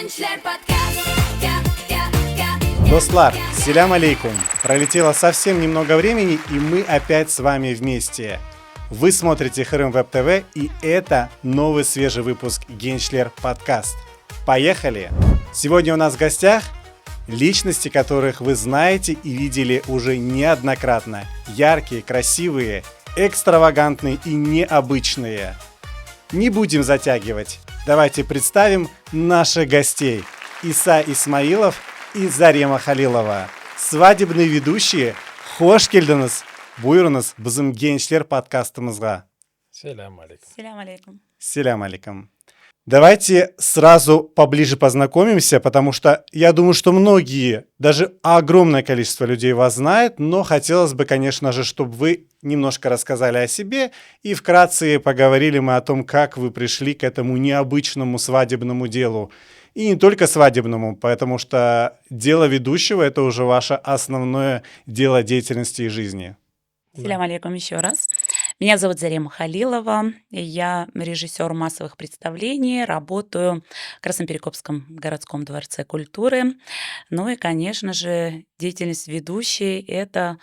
Gençler Podcast. Достлар, селям алейкум. Пролетело совсем немного времени, и мы опять с вами вместе. Вы смотрите Хрым Веб ТВ, и это новый свежий выпуск Gençler Подкаст. Поехали! Сегодня у нас в гостях личности, которых вы знаете и видели уже неоднократно. Яркие, красивые, экстравагантные и необычные. Не будем затягивать. Давайте представим наших гостей. Иса Исмаилов и Зарема Халилова. Свадебные ведущие. Хош келдіңіз. Buyurunuz bizim Gençler подкастымызға. Селям алейкум. Селям алейкум. Селям алейкум. Давайте сразу поближе познакомимся, потому что я думаю, что многие, даже огромное количество людей вас знает, но хотелось бы, конечно же, чтобы вы немножко рассказали о себе и вкратце поговорили мы о том, как вы пришли к этому необычному свадебному делу. И не только свадебному, потому что дело ведущего – это уже ваше основное дело деятельности и жизни. Селям алейкум еще раз. Меня зовут Зарема Халилова. Я режиссер массовых представлений, работаю в Красноперекопском городском дворце культуры. Ну и, конечно же, деятельность ведущей – это,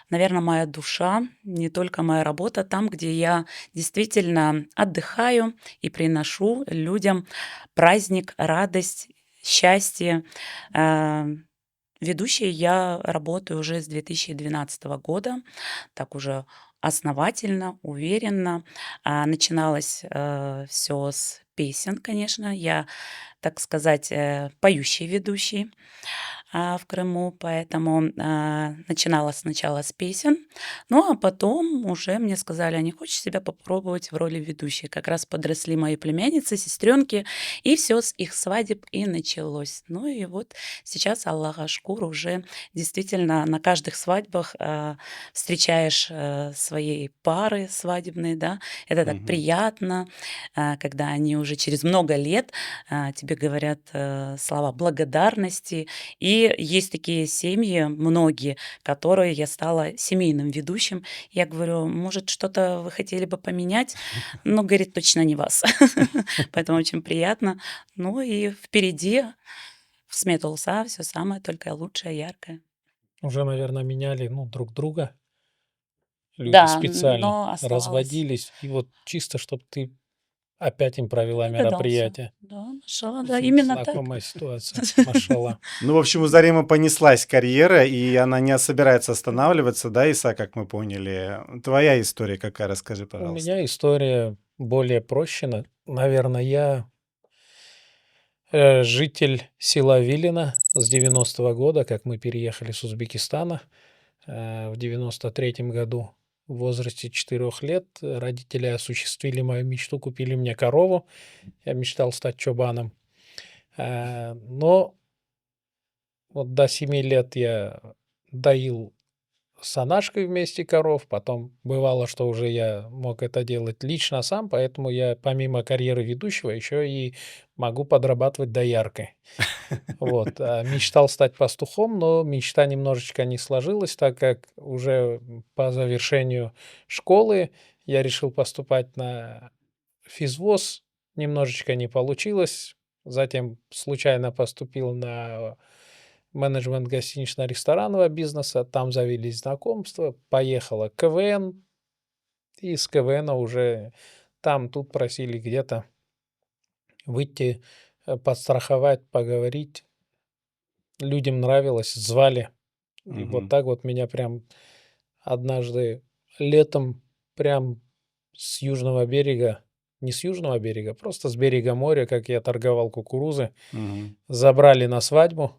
наверное, моя душа, не только моя работа, там, где я действительно отдыхаю и приношу людям праздник, радость, счастье. Ведущей я работаю уже с 2012 года, так уже основательно, уверенно. Начиналось все с песен, конечно. Я, так сказать, поющий ведущий в Крыму, поэтому начинала сначала с песен, ну а потом уже мне сказали, а не хочешь себя попробовать в роли ведущей? Как раз подросли мои племянницы, сестренки, и все с их свадеб и началось. Ну и вот сейчас, Аллаха шкур, уже действительно на каждых свадьбах встречаешь свои пары свадебные, да, это так приятно, когда они уже через много лет тебе говорят слова благодарности. И есть такие семьи, многие, которые я стала семейным ведущим. Я говорю, может, что-то вы хотели бы поменять? Ну, говорит, точно не вас. Поэтому очень приятно. Ну и впереди в смету лса все самое только лучшее, яркое. Уже, наверное, меняли друг друга. Люди Да, специально но оставалось. разводились. И вот чисто, чтобы ты опять им провела Догадался. мероприятие. Да, машалла, да, именно так. Знакомая ситуация. Машалла. Ну, в общем, у Заремы понеслась карьера, и она не собирается останавливаться, да, Иса, как мы поняли? Твоя история какая? Расскажи, У пожалуйста. меня история более проще. Наверное, я житель села Вилина с 90-го года, как мы переехали с Узбекистана в 93-м году. В возрасте 4 лет родители осуществили мою мечту, купили мне корову. Я мечтал стать чобаном. Но вот до 7 лет я доил с Анашкой вместе коров. Потом бывало, что уже я мог это делать лично сам, поэтому я помимо карьеры ведущего еще и могу подрабатывать дояркой. Вот. Мечтал стать пастухом, но мечта немножечко не сложилась, так как уже по завершению школы я решил поступать на физвоз. Немножечко не получилось. Затем случайно поступил на менеджмент гостинично-ресторанного бизнеса. Там завелись знакомства. Поехала КВН. И с КВН уже тут просили где-то выйти, подстраховать, поговорить. Людям нравилось, звали. И вот так вот меня прям однажды летом прям с южного берега, не с южного берега, просто с берега моря, как я торговал кукурузой, забрали на свадьбу.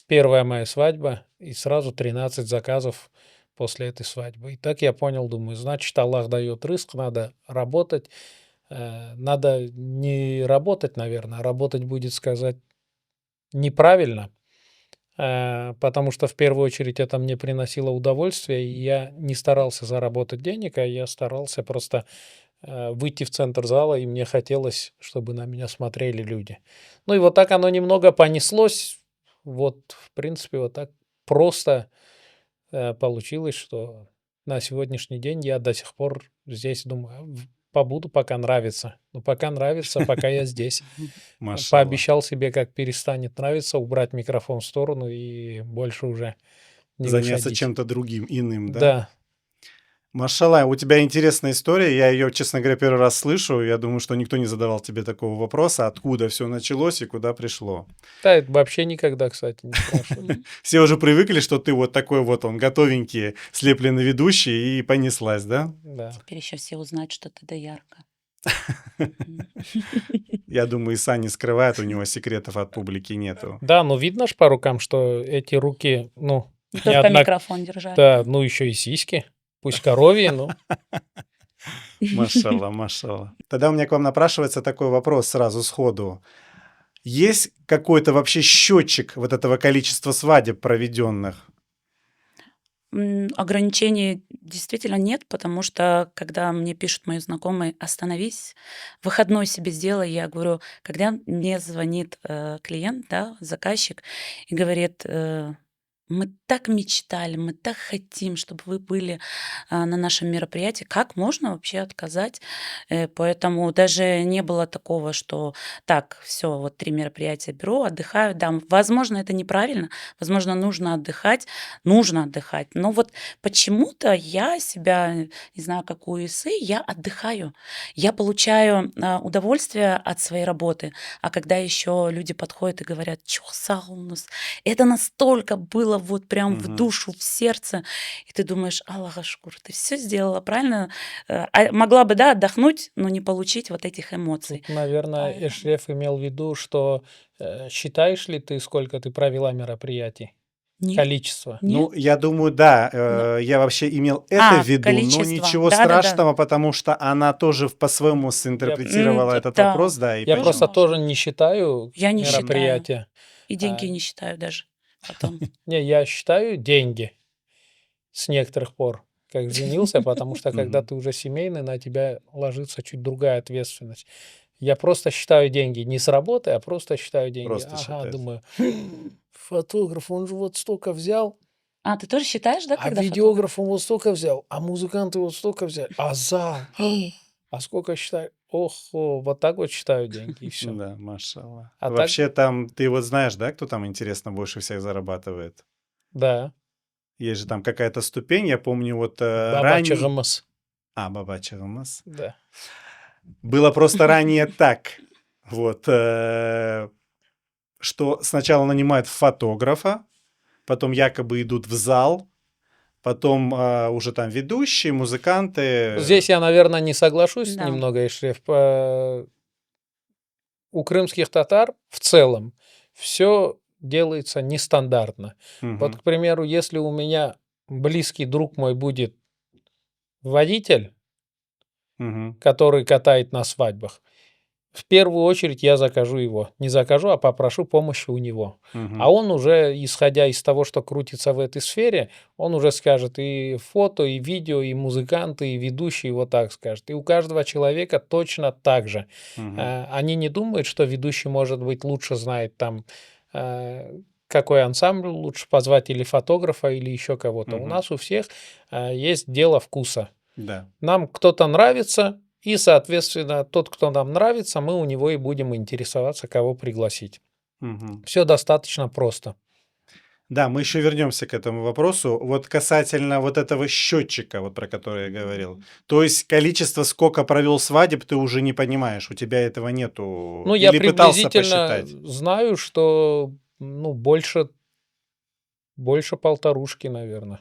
Первая моя свадьба, и сразу 13 заказов после этой свадьбы. И так я понял, думаю, значит, Аллах дает риск, надо работать. Надо не работать, наверное, а работать будет сказать неправильно, потому что в первую очередь это мне приносило удовольствие, и я не старался заработать денег, а я старался просто выйти в центр зала, и мне хотелось, чтобы на меня смотрели люди. Ну и вот так оно немного понеслось. Вот, в принципе, вот так просто получилось, что на сегодняшний день я до сих пор здесь думаю, побуду, пока нравится. Ну, пока нравится, пока я здесь. Машаллах. Пообещал себе, как перестанет нравиться, убрать микрофон в сторону и больше уже не Заняться выходить. чем-то другим, иным, да? Да. Машаллах, у тебя интересная история. Я ее, честно говоря, первый раз слышу. Я думаю, что никто не задавал тебе такого вопроса, откуда все началось и куда пришло. Да, это вообще никогда, кстати, не спрашивали. Мгм. Все уже привыкли, что ты вот такой вот он, готовенький, слепленный ведущий, и понеслась, да? Да. Теперь еще все узнают, что ты доярка. Мгм. Я думаю, и Сань не скрывает, у него секретов от публики нету. Да, ну видно ж по рукам, что эти руки, ну, Не не только одна... микрофон держать. Да, ну еще и сиськи. Пусть коровьи, но... Машалла, машалла. Тогда у меня к вам напрашивается такой вопрос сразу сходу. Есть какой-то вообще счетчик вот этого количества свадеб проведенных? Ограничений действительно нет, потому что, когда мне пишут мои знакомые: "Остановись, выходной себе сделай", я говорю, когда мне звонит, клиент, да, заказчик, и говорит: "Мы так мечтали, мы так хотим, чтобы вы были, на нашем мероприятии". Как можно вообще отказать? Поэтому даже не было такого, что так, все, вот 3 мероприятия беру, отдыхаю. Да, возможно, это неправильно, возможно, нужно отдыхать. Но вот почему-то я себя, не знаю, как у Исы, я отдыхаю. Я получаю, удовольствие от своей работы. А когда еще люди подходят и говорят: "Чё, Саунус, это настолько было вот прям в Мгм. душу, в сердце". И ты думаешь: "Аллах ашкур, ты все сделала правильно". Могла бы, да, отдохнуть, но не получить вот этих эмоций. Тут, наверное, Поэтому Эшреф имел в виду, что считаешь ли ты, сколько ты провела мероприятий? нет, Количество. Ну, нет. я думаю, да, Но я вообще имел это в виду, но количество. ничего Да-да-да. страшного, потому что она тоже по-своему синтерпретировала этот Да, вопрос, да, и Я тоже просто понял. можно. тоже не считаю Я не считаю. мероприятия. И деньги А, не считаю даже потом. Не, я считаю деньги с некоторых пор, как женился, потому что когда Мгм. ты уже семейный, на тебя ложится чуть другая ответственность. Я просто считаю деньги не с работы, а просто считаю деньги. Просто Ага, считает. думаю, фотограф, он же вот столько взял, Ты тоже считаешь, да, а когда фотограф? видеограф он вот столько взял, а музыканты вот столько взяли, а зал, а сколько считаю? Охо, вот так вот считаю деньги и все. Да, машаллах. А так, Вообще там, ты вот знаешь, да, кто там, интересно, больше всех зарабатывает? да, Есть же там какая-то ступень, я помню, вот баба ранее... Чагамас, Баба Чагамас. да. Было просто ранее так, вот, что сначала нанимают фотографа, потом якобы идут в зал, потом уже там ведущие, музыканты. Здесь я, наверное, не соглашусь Да. немного, Эшреф. У крымских татар в целом все делается нестандартно. Вот, Мгм, к примеру, если у меня близкий друг мой будет водитель, мгм, который катает на свадьбах, в первую очередь я закажу его. Не закажу, а попрошу помощи у него. А мгм, он уже, исходя из того, что крутится в этой сфере, он уже скажет и фото, и видео, и музыканты, и ведущие, вот так скажет. И у каждого человека точно так же. мгм, Они не думают, что ведущий, может быть, лучше знает там, какой ансамбль лучше позвать, или фотографа, или еще кого-то. У мгм. нас у всех есть дело вкуса. Да. Нам кто-то нравится, и, соответственно, тот, кто нам нравится, мы у него и будем интересоваться, кого пригласить. Мгм. Все достаточно просто. Да, мы еще вернемся к этому вопросу. Вот касательно вот этого счетчика, вот про который я говорил. То есть количество, сколько провел свадеб, ты уже не понимаешь, у тебя этого нету. Ну, я Или пытался приблизительно посчитать? знаю, что, ну, больше полторушки, наверное,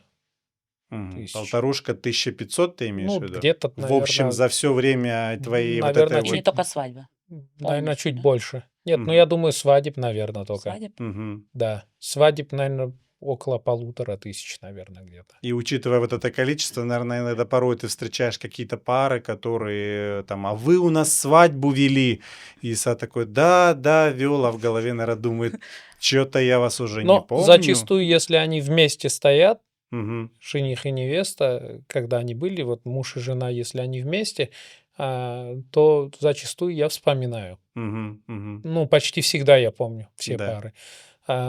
Мгм. тысяч. Полторушка, 1500 ты имеешь Ну, в виду? где-то, В общем, наверное, за все время твоей вот наверное, этой И не вот... чуть, только свадьба. наверное, Полностью, чуть да? больше. Нет, ну, Мгм. я думаю, свадеб, наверное, только. Свадеб. Мгм. Да, свадеб, наверное, около 1500, наверное, где-то. И учитывая вот это количество, наверное, иногда порой ты встречаешь какие-то пары, которые там, а вы у нас свадьбу вели. И Иса такой, да, да, вел, а в голове, наверное, думает, что-то я вас уже не Но помню. зачастую, если они вместе стоят, Мгм. жених и невеста, когда они были, вот муж и жена, если они вместе, то зачастую я вспоминаю. Мгм. Мгм. Ну, почти всегда я помню все Да. пары.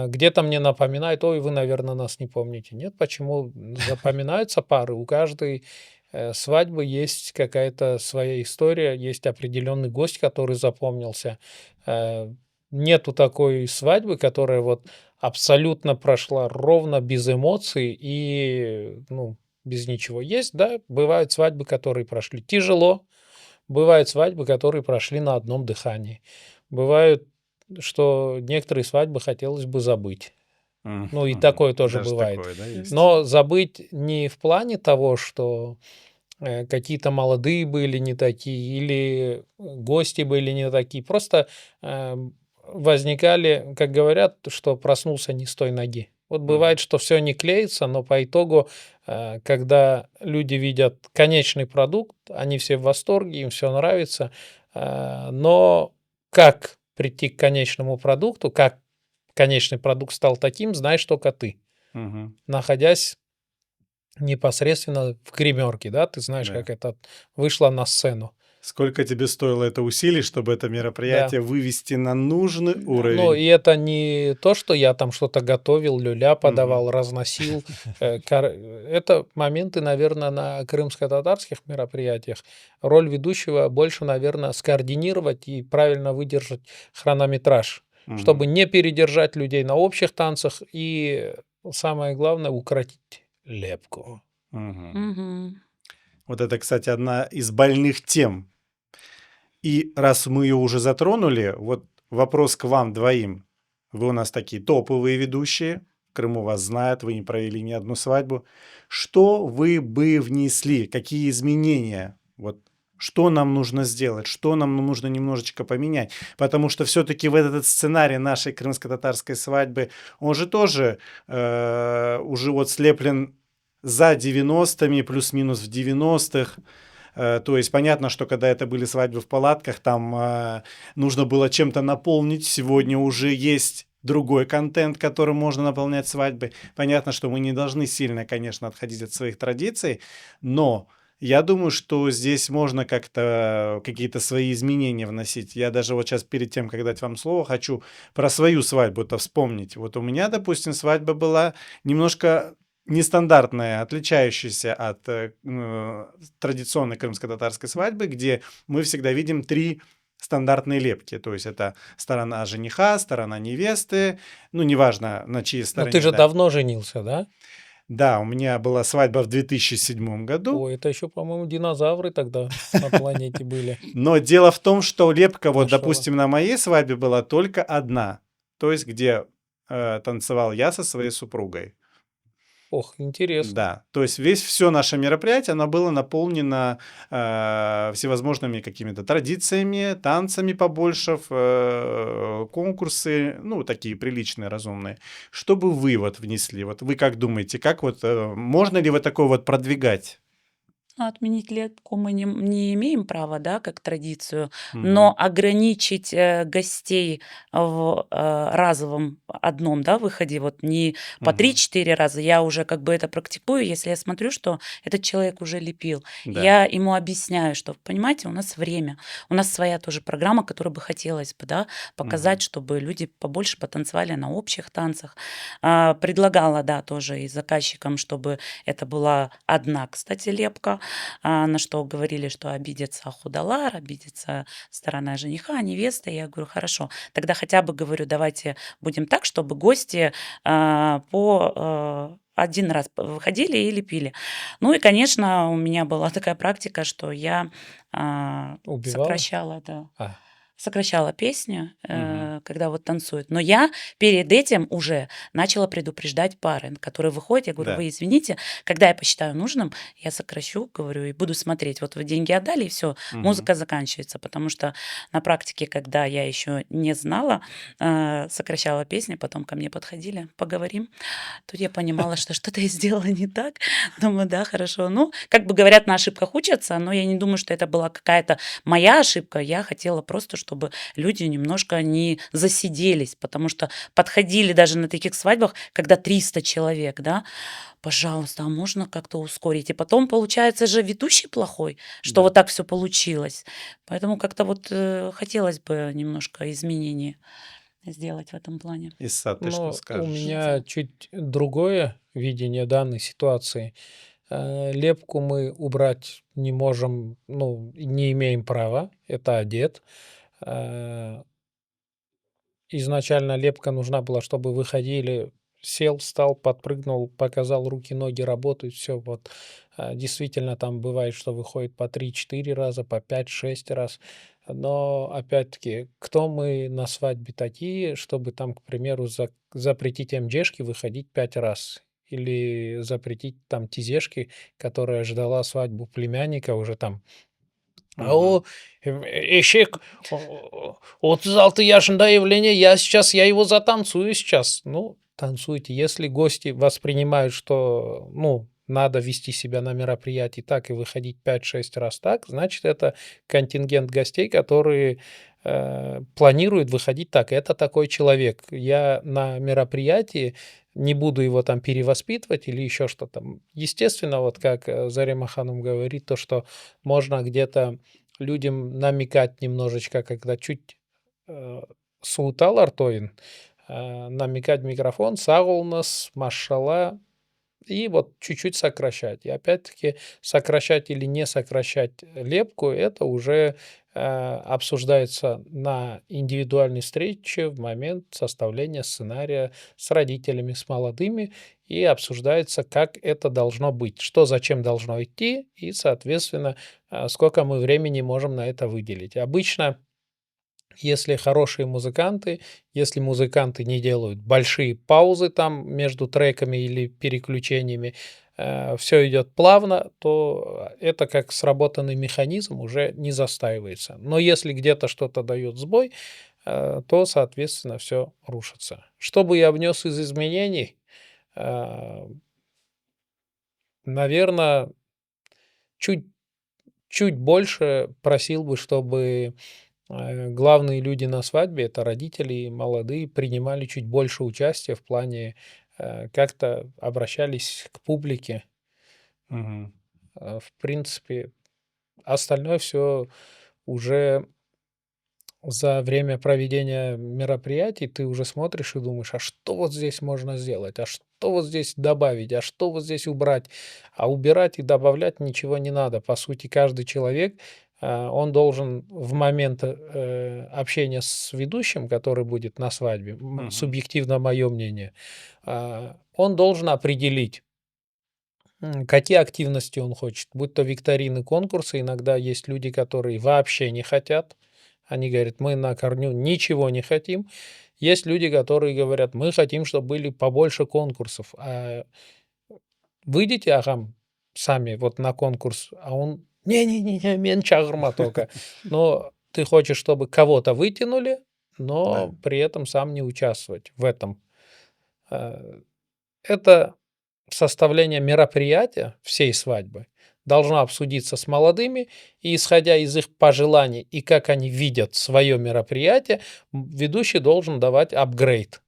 Где-то мне напоминают, ой, вы, наверное, нас не помните. Нет, почему запоминаются пары? У каждой свадьбы есть какая-то своя история, есть определенный гость, который запомнился. Э, Нету такой свадьбы, которая вот абсолютно прошла ровно, без эмоций и, ну, без ничего. Есть, да, бывают свадьбы, которые прошли тяжело, бывают свадьбы, которые прошли на одном дыхании. Бывают, что некоторые свадьбы хотелось бы забыть. Ну, и Мгм. такое тоже Даже бывает. такое, да, есть? Но забыть не в плане того, что какие-то молодые были не такие или гости были не такие. Просто возникали, как говорят, что проснулся не с той ноги. Вот Мгм. бывает, что все не клеится, но по итогу, когда люди видят конечный продукт, они все в восторге, им все нравится. Но как прийти к конечному продукту, как конечный продукт стал таким, знаешь только ты, Мгм. находясь непосредственно в гримерке, да, ты знаешь, Да. как это вышло на сцену. Сколько тебе стоило это усилий, чтобы это Да. мероприятие вывести на нужный Ну, уровень? и это не то, что я там что-то готовил, люля Мгм. подавал, разносил. Это моменты, наверное, на крымско-татарских мероприятиях. Роль ведущего больше, наверное, скоординировать и правильно выдержать хронометраж, Мгм. чтобы не передержать людей на общих танцах и, самое главное, укротить лепку. Мгм. Мгм. Вот это, кстати, одна из больных тем. И раз мы ее уже затронули, вот вопрос к вам двоим. Вы у нас такие топовые ведущие, в Крыму вас знают, вы не провели ни одну свадьбу. Что вы бы внесли? Какие изменения? Вот что нам нужно сделать? Что нам нужно немножечко поменять? Потому что все-таки в этот сценарий нашей крымско-татарской свадьбы, он же тоже уже вот слеплен за 90-ми, плюс-минус в 90-х. То есть понятно, что когда это были свадьбы в палатках, там нужно было чем-то наполнить. Сегодня уже есть другой контент, которым можно наполнять свадьбы. Понятно, что мы не должны сильно, конечно, отходить от своих традиций, но я думаю, что здесь можно как-то какие-то свои изменения вносить. Я даже вот сейчас перед тем, как дать вам слово, хочу про свою свадьбу-то вспомнить. Вот у меня, допустим, свадьба была немножко нестандартная, отличающаяся от традиционной крымско-татарской свадьбы, где мы всегда видим три стандартные лепки. То есть это сторона жениха, сторона невесты, ну, неважно, на чьей Но ты стороне, же да. давно женился, да? Да, у меня была свадьба в 2007 году, Ой, это еще, по-моему, динозавры тогда на планете были. но дело в том, что лепка, вот, Нашего. допустим, на моей свадьбе была только одна, то есть где танцевал я со своей супругой. Ох, интересно. Да, то есть все наше мероприятие, оно было наполнено всевозможными какими-то традициями, танцами побольше, конкурсы, ну, такие приличные, разумные. Что бы вы вот внесли? Вот вы как думаете, как вот, можно ли вот такое вот продвигать? Ну, отменить лепку мы не имеем права, да, как традицию, но Мгм. ограничить гостей в разовом одном, да, выходе, вот не по Мгм. 3-4 раза, я уже как бы это практикую, если я смотрю, что этот человек уже лепил. Да. Я ему объясняю, что, понимаете, у нас время, у нас своя тоже программа, которую бы хотелось бы, да, Мгм. показать, чтобы люди побольше потанцевали на общих танцах. Предлагала, да, тоже и заказчикам, чтобы это была одна, кстати, лепка, на что говорили, что обидится худалар, обидится сторона жениха, невеста. Я говорю, хорошо, тогда хотя бы, говорю, давайте будем так, чтобы гости по один раз выходили и лепили. Ну и, конечно, у меня была такая практика, что я Убивала? сокращала, да, А, сокращала песню, Мгм. когда вот танцуют. Но я перед этим уже начала предупреждать пары, которые выходят. Я говорю, Да. вы извините, когда я посчитаю нужным, я сокращу, говорю, и буду смотреть. Вот вы деньги отдали, и все, Мгм. музыка заканчивается. Потому что на практике, когда я еще не знала, сокращала песни, потом ко мне подходили, поговорим. Тут я понимала, что что-то я сделала не так. Думаю, да, хорошо. Ну, как бы говорят, на ошибках учатся, но я не думаю, что это была какая-то моя ошибка. Я хотела просто, чтобы люди немножко не засиделись, потому что подходили даже на таких свадьбах, когда 300 человек, да, пожалуйста, а можно как-то ускорить? И потом получается же ведущий плохой, что Да. вот так все получилось. Поэтому как-то вот хотелось бы немножко изменений сделать в этом плане. Исса, ты что но у скажешь? меня чуть другое видение данной ситуации. Лепку мы убрать не можем, ну, не имеем права, это одет. Э, Изначально лепка нужна была, чтобы выходили, сел, встал, подпрыгнул, показал, руки, ноги работают, все. Вот. Действительно, там бывает, что выходит по 3-4 раза, по 5-6 раз. Но, опять-таки, кто мы на свадьбе такие, чтобы там, к примеру, запретить МДшки выходить 5 раз? Или запретить там тизешки, которая ждала свадьбу племянника уже там Мгм. Eşek, o 36 yaşında evleniyor, я его затанцую сейчас. Ну, танцуйте. Если гости воспринимают, что, ну, надо вести себя на мероприятии так и выходить 5-6 раз так, значит, это контингент гостей, которые планируют выходить так. Это такой человек. Я на мероприятии не буду его там перевоспитывать или еще что-то. Естественно, вот как Зарема Ханум говорит, то, что можно где-то людям намекать немножечко, когда чуть э, суытал артоин, намекать в микрофон, сағолыңыз, машалла, и вот чуть-чуть сокращать. И опять-таки сокращать или не сокращать лепку, это уже обсуждается на индивидуальной встрече в момент составления сценария с родителями, с молодыми, и обсуждается, как это должно быть, что зачем должно идти, и, соответственно, сколько мы времени можем на это выделить. Обычно если хорошие музыканты, если музыканты не делают большие паузы там между треками или переключениями, все идет плавно, то это как сработанный механизм уже не застаивается. Но если где-то что-то дает сбой, то, соответственно, все рушится. Что бы я внес из изменений? Наверное, чуть, чуть больше просил бы, чтобы главные люди на свадьбе, это родители и молодые, принимали чуть больше участия в плане, как-то обращались к публике. Мгм. В принципе, остальное все уже за время проведения мероприятий ты уже смотришь и думаешь: а что вот здесь можно сделать, а что вот здесь добавить, а что вот здесь убрать. А убирать и добавлять ничего не надо. По сути, каждый человек, он должен в момент общения с ведущим, который будет на свадьбе, Мгм. субъективно мое мнение, он должен определить, какие активности он хочет, будь то викторины, конкурсы. Иногда есть люди, которые вообще не хотят. Они говорят: мы на корню ничего не хотим. Есть люди, которые говорят: мы хотим, чтобы были побольше конкурсов. Выйдите, агам, сами вот на конкурс, а он: не-не-не, мен чағырма только. Но ты хочешь, чтобы кого-то вытянули, Да. но при этом сам не участвовать в этом. Э, Это составление мероприятия всей свадьбы должно обсудиться с молодыми, и, исходя из их пожеланий и как они видят свое мероприятие, ведущий должен давать апгрейд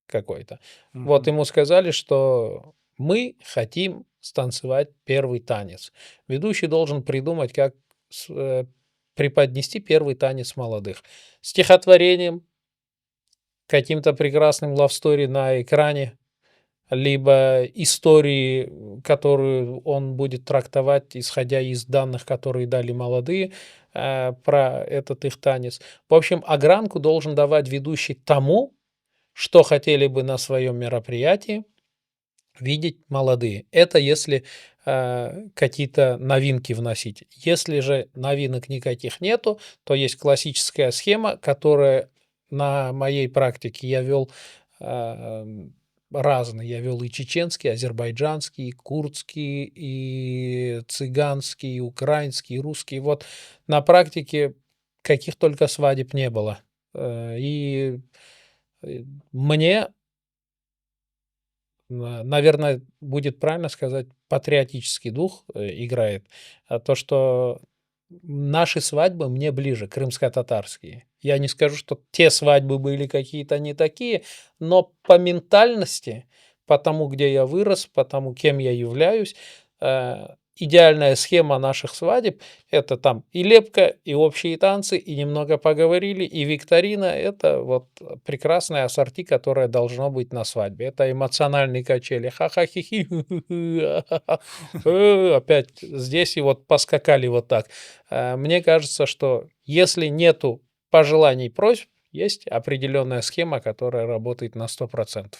какой-то. Вот Мгм. ему сказали, что мы хотим станцевать первый танец. Ведущий должен придумать, как с- э, преподнести первый танец молодых. Стихотворением, каким-то прекрасным лавстори на экране, либо истории, которую он будет трактовать, исходя из данных, которые дали молодые, про этот их танец. В общем, огранку должен давать ведущий тому, что хотели бы на своем мероприятии видеть молодые. Это если какие-то новинки вносить. Если же новинок никаких нету, то есть классическая схема, которая на моей практике я вел а, разные. Я вел и чеченский, азербайджанский, и курдский, и цыганский, и украинский, и русский. Вот на практике каких только свадеб не было. И мне, наверное, будет правильно сказать, патриотический дух играет. То, что наши свадьбы мне ближе, крымско-татарские. Я не скажу, что те свадьбы были какие-то не такие, но по ментальности, по тому, где я вырос, по тому, кем я являюсь, идеальная схема наших свадеб — это там и лепка, и общие танцы, и немного поговорили, и викторина. Это вот прекрасное ассорти, которое должно быть на свадьбе. Это эмоциональные качели. Ха-ха-хи-хи, опять здесь и вот поскакали вот так. Мне кажется, что если нету пожеланий, просьб, есть определенная схема, которая работает на 100%.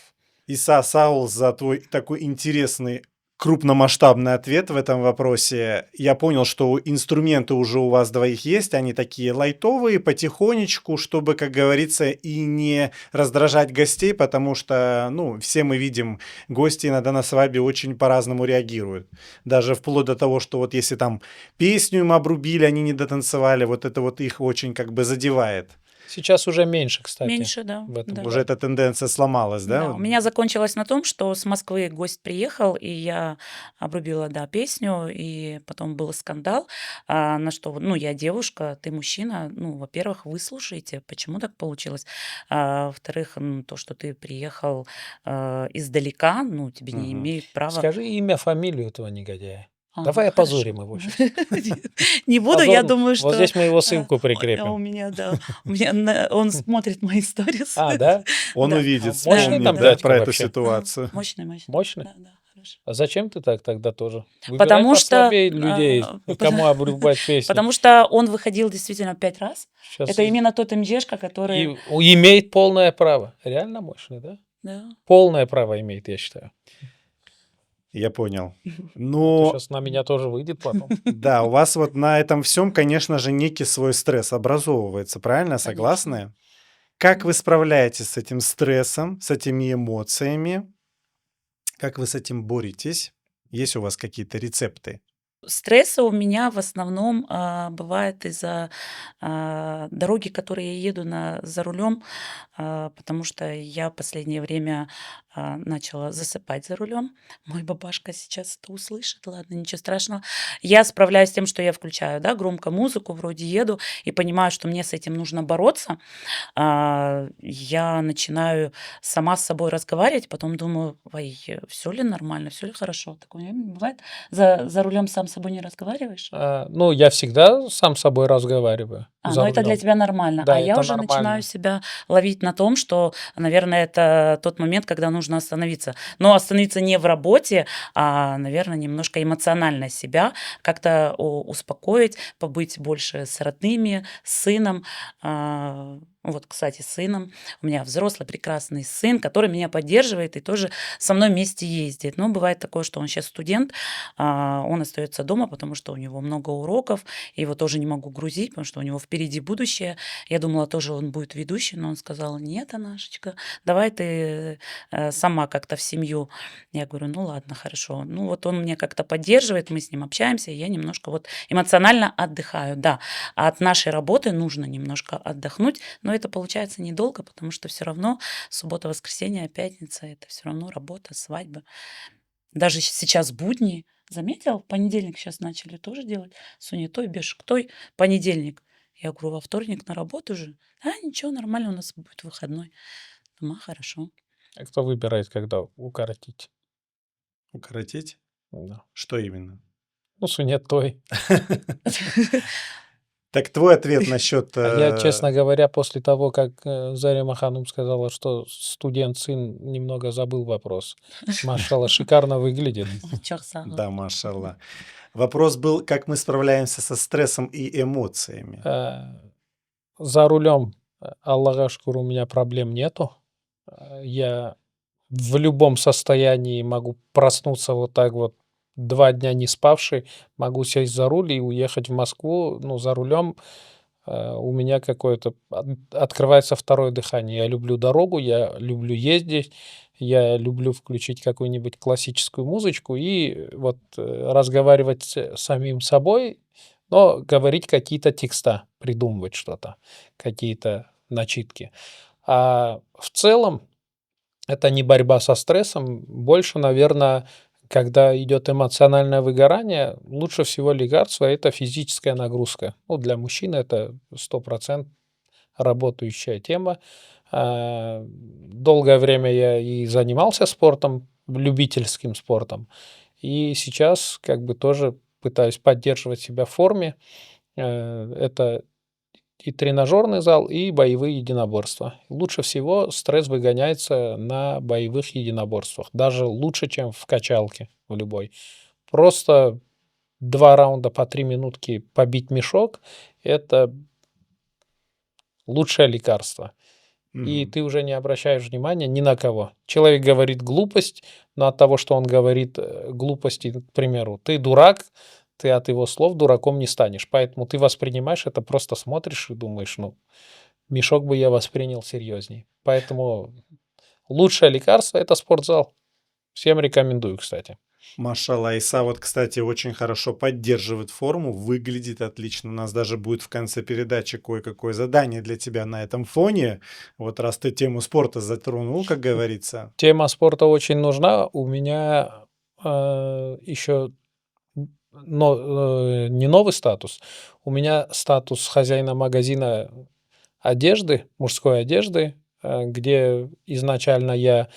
Иса, Саул, за твой такой интересный крупномасштабный ответ в этом вопросе. Я понял, что инструменты уже у вас двоих есть, они такие лайтовые, потихонечку, чтобы, как говорится, и не раздражать гостей, потому что, ну, все мы видим, гости иногда на свадьбе очень по-разному реагируют. Даже вплоть до того, что вот если там песню им обрубили, они не дотанцевали, вот это вот их очень как бы задевает. Сейчас уже меньше, кстати, Меньше, да. в этом Да. Уже эта тенденция сломалась, да? Да, у меня закончилось на том, что с Москвы гость приехал, и я обрубила, да, песню, и потом был скандал, на что, ну, я девушка, ты мужчина, ну, во-первых, выслушайте, почему так получилось, во-вторых, то, что ты приехал издалека, ну, тебе не Мгм. имеют права. Скажи имя, фамилию этого негодяя. Давай опозорим его сейчас. Не буду, я Позорно. думаю, Вот что здесь мы его ссылку у прикрепим. меня, да, он смотрит мои сторис. А, да? Он Да. увидит, А мощный вспомнит, там да, дядька про эту вообще? ситуацию. Мощный, мощный. Мощный? Да, да, хорошо. А зачем ты так тогда тоже? Выбирай Потому что, послабее людей, а, кому обрубать песни. потому что он выходил действительно 5 раз. Сейчас Это именно тот МДшка, который... имеет полное право. Реально мощный, да? Да. Полное право имеет, я считаю. Я понял. Ну, Ну, сейчас на меня тоже выйдет потом. да, у вас вот на этом всем, конечно же, некий свой стресс образовывается, правильно? Согласны? Как вы справляетесь с этим стрессом, с этими эмоциями? Как вы с этим боретесь? Есть у вас какие-то рецепты? Стрессы у меня в основном бывает из-за дороги, которые я еду за рулем, потому что я в последнее время начала засыпать за рулем. Мой бабашка сейчас это услышит, ладно, ничего страшного. Я справляюсь с тем, что я включаю, да, громко музыку, вроде еду, и понимаю, что мне с этим нужно бороться. Я начинаю сама с собой разговаривать, потом думаю, ой, все ли нормально, все ли хорошо. Такое не бывает. За рулем сам с собой не разговариваешь? Ну, я всегда сам с собой разговариваю. Ну это для рулем. тебя нормально. Да, А я это уже начинаю нормально. себя ловить на том, что, наверное, это тот момент, когда нужно остановиться. Но остановиться не в работе, а, наверное, немножко эмоционально себя как-то успокоить, побыть больше с родными, с сыном. Вот, кстати, с сыном. У меня взрослый прекрасный сын, который меня поддерживает и тоже со мной вместе ездит. Но бывает такое, что он сейчас студент, он остается дома, потому что у него много уроков, и его тоже не могу грузить, потому что у него впереди будущее. Я думала, тоже он будет ведущий, но он сказал, нет, Анашечка, давай ты сама как-то в семью. Я говорю, ну ладно, хорошо. Ну вот он меня как-то поддерживает, мы с ним общаемся, и я немножко вот эмоционально отдыхаю. Да, от нашей работы нужно немножко отдохнуть, но это получается недолго, потому что все равно суббота, воскресенье, пятница, это все равно работа, свадьба. Даже сейчас будни. Заметил, понедельник сейчас начали тоже делать. Сунятой, бешктой, понедельник. Я говорю, во вторник на работу же. Ничего, нормально, у нас будет выходной. Думаю, хорошо. А кто выбирает, когда укоротить? Укоротить? Да. Что именно? Ну, сунятой. Так твой ответ насчет... Я, честно говоря, после того, как Зарима Ханум сказала, что студент-сын, немного забыл вопрос. Машалла, шикарно выглядит. Да, машалла. Вопрос был, как мы справляемся со стрессом и эмоциями. За рулем, Аллаха шкур, у меня проблем нету. Я в любом состоянии могу проснуться вот так вот, 2 дня не спавший, могу сесть за руль и уехать в Москву, ну, за рулем. У меня какое-то открывается второе дыхание. Я люблю дорогу, я люблю ездить, я люблю включить какую-нибудь классическую музычку и вот разговаривать с самим собой, но говорить какие-то текста, придумывать что-то, какие-то начитки. А в целом это не борьба со стрессом, больше, наверное, когда идет эмоциональное выгорание, лучше всего лекарство — это физическая нагрузка. Ну, для мужчины это 100% работающая тема. Долгое время я и занимался спортом, любительским спортом. И сейчас как бы тоже пытаюсь поддерживать себя в форме. Это и тренажерный зал, и боевые единоборства. Лучше всего стресс выгоняется на боевых единоборствах, даже лучше, чем в качалке в любой. Просто 2 раунда по 3 минутки побить мешок — это лучшее лекарство. И ты уже не обращаешь внимания ни на кого. Человек говорит глупость, но от того, что он говорит глупости, к примеру, ты дурак, ты от его слов дураком не станешь. Поэтому ты воспринимаешь это, просто смотришь и думаешь, ну, мешок бы я воспринял серьезней. Поэтому лучшее лекарство — это спортзал. Всем рекомендую, кстати. Машалла, Иса вот, кстати, очень хорошо поддерживает форму, выглядит отлично. У нас даже будет в конце передачи кое-какое задание для тебя на этом фоне. Вот раз ты тему спорта затронул, как говорится. Тема спорта очень нужна. У меня еще не новый статус. У меня статус хозяина магазина одежды, мужской одежды, где изначально я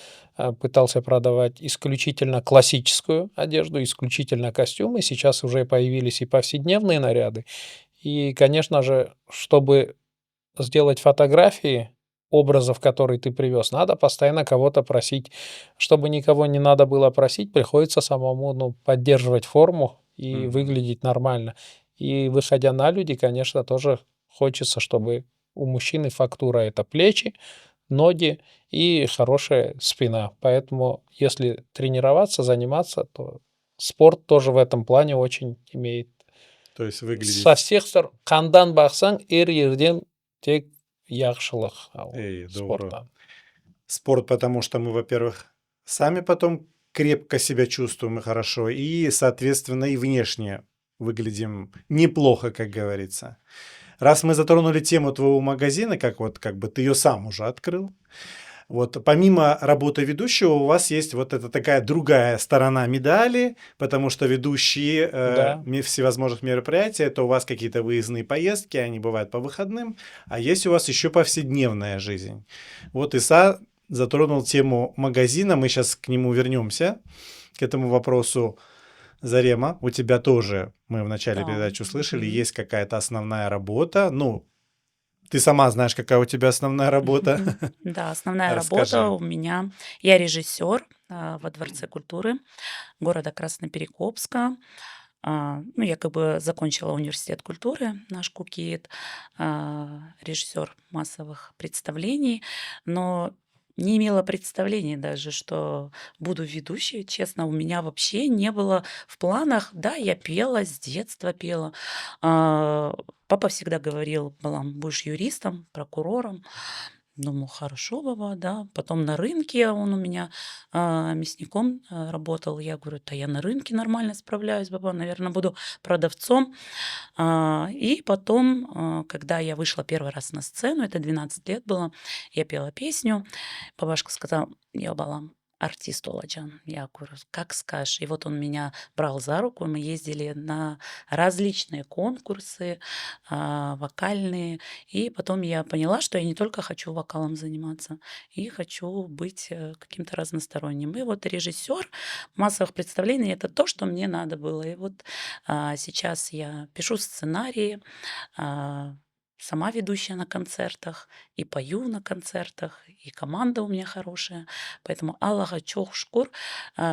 пытался продавать исключительно классическую одежду, исключительно костюмы. Сейчас уже появились и повседневные наряды. И, конечно же, чтобы сделать фотографии образов, которые ты привез, надо постоянно кого-то просить. Чтобы никого не надо было просить, приходится самому, ну, поддерживать форму и выглядеть нормально. И выходя на люди, конечно, тоже хочется, чтобы у мужчины фактура — это плечи, ноги и хорошая спина. Поэтому, если тренироваться, заниматься, то спорт тоже в этом плане очень имеет. То есть Со выглядеть... всех сторон. Қандан бақсаң, жерден тек яқшылық Эй, добро. спорттан. Спорт, потому что мы, во-первых, сами потом крепко себя чувствуем и хорошо, и, соответственно, и внешне выглядим неплохо, как говорится. Раз мы затронули тему твоего магазина, как бы ты ее сам уже открыл, вот помимо работы ведущего у вас есть вот эта такая другая сторона медали, потому что ведущие Да. всевозможных мероприятий, это у вас какие-то выездные поездки, они бывают по выходным, а есть у вас еще повседневная жизнь. Вот Иса затронул тему магазина, мы сейчас к нему вернемся, к этому вопросу. Зарема, у тебя тоже, мы в начале Да. передачи услышали, Мгм. есть какая-то основная работа. Ну, ты сама знаешь, какая у тебя основная работа. Да, основная работа Расскажи. у меня. Я режиссер во Дворце культуры города Красноперекопска. Ну, я как бы закончила университет культуры, наш КУКИТ, режиссер массовых представлений, но не имела представления даже, что буду ведущей. Честно, у меня вообще не было в планах. Да, я пела, с детства пела. Папа всегда говорил: «Балам, будешь юристом, прокурором». Думаю, хорошо, баба, да. Потом на рынке он у меня мясником работал. Я говорю, да я на рынке нормально справляюсь, баба, наверное, буду продавцом. И потом, когда я вышла первый раз на сцену, это 12 лет было, я пела песню. Бабашка сказал: «Я балам, артист Оладжан». Я говорю, как скажешь. И вот он меня брал за руку, мы ездили на различные конкурсы вокальные. И потом я поняла, что я не только хочу вокалом заниматься, и хочу быть каким-то разносторонним. И вот режиссер массовых представлений — это то, что мне надо было. И вот сейчас я пишу сценарии, сама ведущая на концертах, и пою на концертах, и команда у меня хорошая. Поэтому Аллаха чох шкур.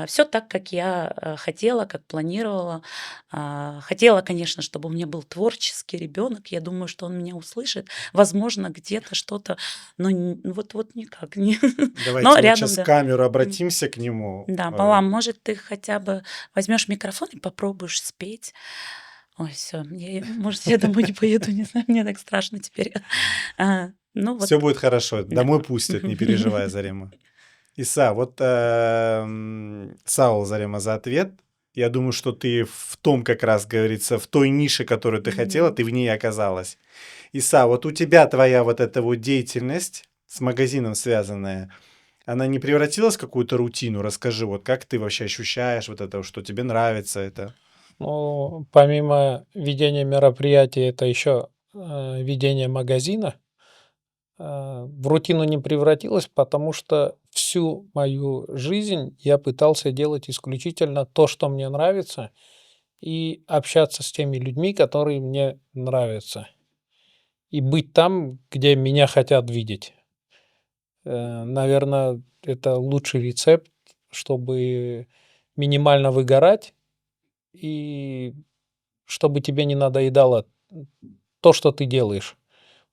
Все так, как я хотела, как планировала. Хотела, конечно, чтобы у меня был творческий ребенок. Я думаю, что он меня услышит. Возможно, где-то что-то, но вот никак не. Давайте Но вот рядом, сейчас в да. камеру обратимся к нему. Да, Балам, может, ты хотя бы возьмешь микрофон и попробуешь спеть? Ой, все, может, я домой не поеду, не знаю, мне так страшно теперь. Ну Все вот, будет хорошо. да. Домой пустят, не переживай, Зарема. Иса, вот Саул, Зарема, за ответ. Я думаю, что ты в том, как раз говорится, в той нише, которую ты хотела, ты в ней оказалась. Иса, вот у тебя твоя вот эта вот деятельность с магазином связанная, она не превратилась в какую-то рутину? Расскажи, вот как ты вообще ощущаешь вот это, что тебе нравится это? Ну, помимо ведения мероприятий, это еще ведение магазина. в рутину не превратилось, потому что всю мою жизнь я пытался делать исключительно то, что мне нравится, и общаться с теми людьми, которые мне нравятся, и быть там, где меня хотят видеть. Наверное, это лучший рецепт, чтобы минимально выгорать и чтобы тебе не надоедало то, что ты делаешь.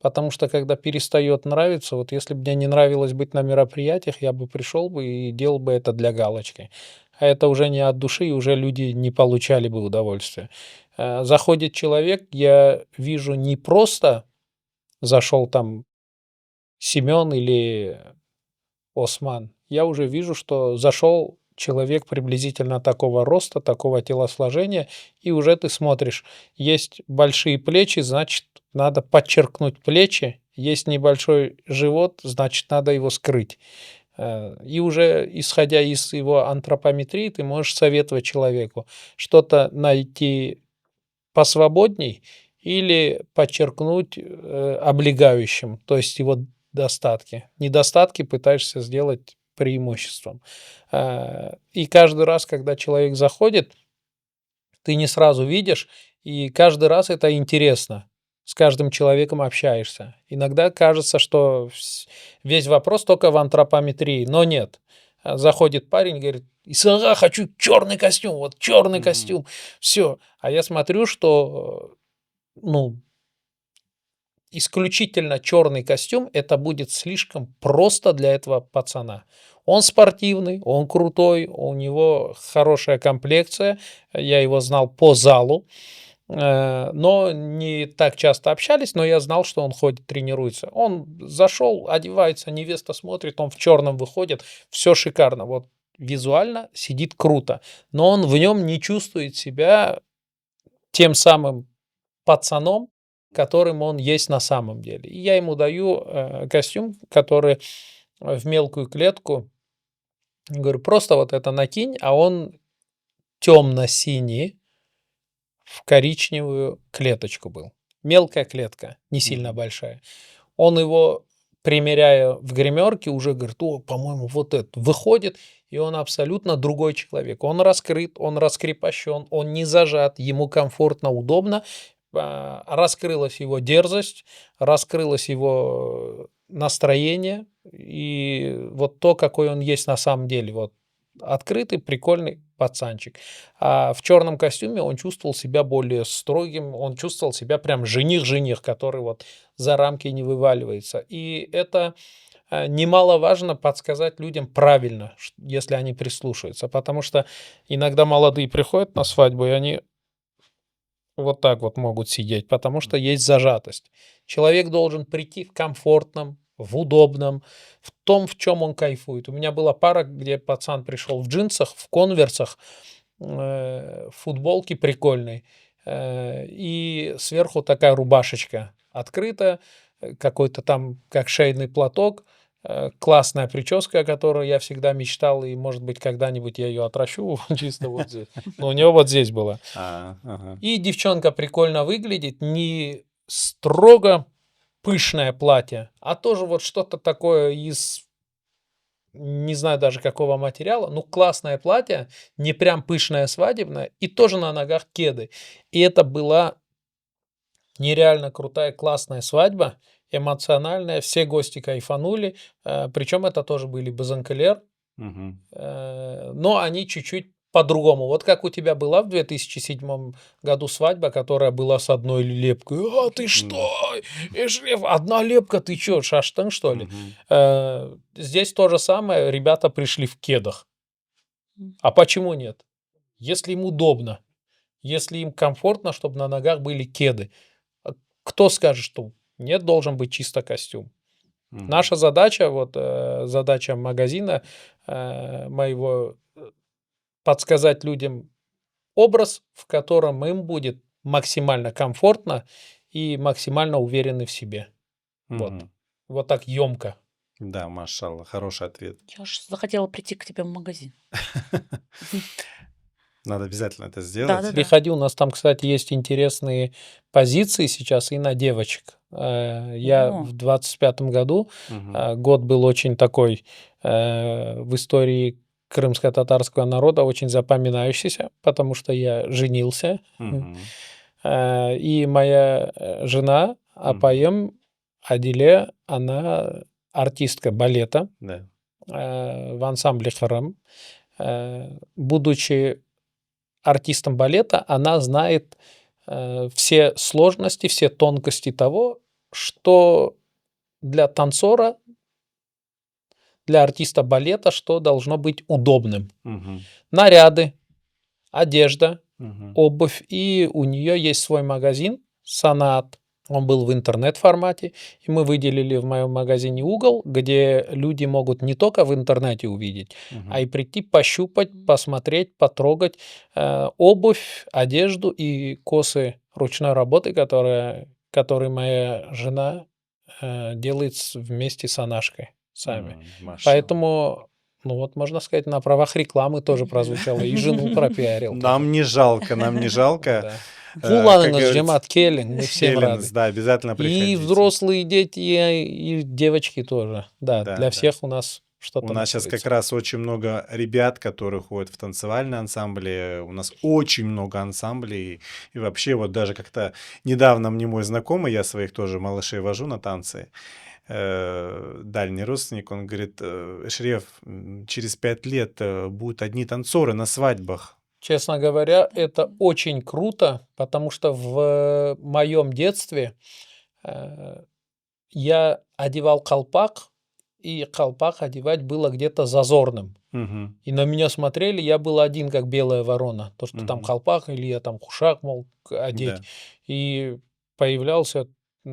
Потому что когда перестает нравиться, вот если бы мне не нравилось быть на мероприятиях, я бы пришел бы и делал бы это для галочки. А это уже не от души, и уже люди не получали бы удовольствия. Заходит человек, я вижу не просто зашел там Семен или Осман. Я уже вижу, что зашел человек приблизительно такого роста, такого телосложения, и уже ты смотришь, есть большие плечи, значит, надо подчеркнуть плечи, есть небольшой живот, значит, надо его скрыть. И уже исходя из его антропометрии, ты можешь советовать человеку что-то найти посвободней или подчеркнуть облегающим, то есть его достатки. Недостатки пытаешься сделать преимуществом. И каждый раз, когда человек заходит, ты не сразу видишь, и каждый раз это интересно. С каждым человеком общаешься. Иногда кажется, что весь вопрос только в антропометрии, но нет. Заходит парень и говорит: Исага, хочу черный костюм, вот черный Мгм. костюм, все. А я смотрю, что ну, исключительно черный костюм это будет слишком просто для этого пацана. Он спортивный, он крутой, у него хорошая комплекция, я его знал по залу, но не так часто общались, но я знал, что он ходит, тренируется. Он зашел, одевается, невеста смотрит, он в черном выходит, все шикарно, вот визуально сидит круто, но он в нем не чувствует себя тем самым пацаном, которым он есть на самом деле. И я ему даю костюм, который в мелкую клетку. Говорю, просто вот это накинь, а он темно-синий в коричневую клеточку был. Мелкая клетка, не сильно Мгм. большая. Он его, примеряя в гримерке, уже говорит: о, по-моему, вот это. Выходит, и он абсолютно другой человек. Он раскрыт, он раскрепощен, он не зажат, ему комфортно, удобно. Раскрылась его дерзость, раскрылось его настроение, и вот то, какой он есть на самом деле. Вот открытый, прикольный пацанчик. А в черном костюме он чувствовал себя более строгим, он чувствовал себя прям жених-жених, который вот за рамки не вываливается. И это немаловажно подсказать людям правильно, если они прислушаются. Потому что иногда молодые приходят на свадьбу, и они вот так вот могут сидеть, потому что есть зажатость. Человек должен прийти в комфортном, в удобном, в том, в чем он кайфует. У меня была пара, где пацан пришел в джинсах, в конверсах, в футболке прикольной, и сверху такая рубашечка открытая, какой-то там как шейный платок, классная прическа, о которой я всегда мечтал, и, может быть, когда-нибудь я ее отращу чисто вот здесь. Но у него вот здесь было. Ага. И девчонка прикольно выглядит, не строго пышное платье, а тоже вот что-то такое из, не знаю даже какого материала, ну классное платье, не прям пышное свадебное, и тоже на ногах кеды. И это была нереально крутая, классная свадьба, эмоциональная, все гости кайфанули, причем это тоже были Базанкелер, Мгм. но они чуть-чуть по-другому. Вот как у тебя была в 2007 году свадьба, которая была с одной лепкой. А ты что? Одна лепка, ты чё, шаштан, что ли? Мгм. Здесь то же самое, ребята пришли в кедах. М. А почему нет? Если им удобно, если им комфортно, чтобы на ногах были кеды. А кто скажет, что нет, должен быть чисто костюм? Мгм. Наша задача, вот задача магазина моего, подсказать людям образ, в котором им будет максимально комфортно и максимально уверены в себе. Вот. Мгм. Вот так емко. Да, машалла, хороший ответ. Я аж захотела прийти к тебе в магазин. Надо обязательно это сделать. Да-да-да. Приходи, у нас там, кстати, есть интересные позиции сейчас и на девочек. Я О, в 25-м году, Мгм. год был очень такой в истории крымско-татарского народа, очень запоминающийся, потому что я женился. Мгм. И моя жена, Мгм. Апаем Адиле, она артистка балета Да. в ансамбле «Храм». Будучи артистом балета, она знает все сложности, все тонкости того, что для танцора, для артиста балета, что должно быть удобным. Мгм. Наряды, одежда, Мгм. обувь. И у нее есть свой магазин «Санаат». Он был в интернет-формате, и мы выделили в моем магазине угол, где люди могут не только в интернете увидеть, а и Мгм. прийти пощупать, посмотреть, потрогать обувь, одежду и косы ручной работы, которые моя жена делает вместе с Анашкой сами. Машалlah. Поэтому, ну вот, можно сказать, на правах рекламы тоже прозвучало, и жену пропиарил тоже. Нам не жалко, нам не жалко. Да. Как Куланыңыз, говорится, Джемат, келин, мы всем Хеленс, рады. да, обязательно И приходите. взрослые дети, и девочки тоже. Да, Да, для да. всех у нас У что-то нас сейчас как находится. раз очень много ребят, которые ходят в танцевальные ансамбли. У нас очень много ансамблей. И вообще вот даже как-то недавно мне мой знакомый, я своих тоже малышей вожу на танцы, дальний родственник, он говорит: Шреф, через 5 лет будут одни танцоры на свадьбах. Честно говоря, это очень круто, потому что в моем детстве э, я одевал колпак, и колпак одевать было где-то зазорным. Мгм. И на меня смотрели, я был один, как белая ворона. То, что там Мгм. колпак, или я там кушак мог одеть. Да. И появлялся,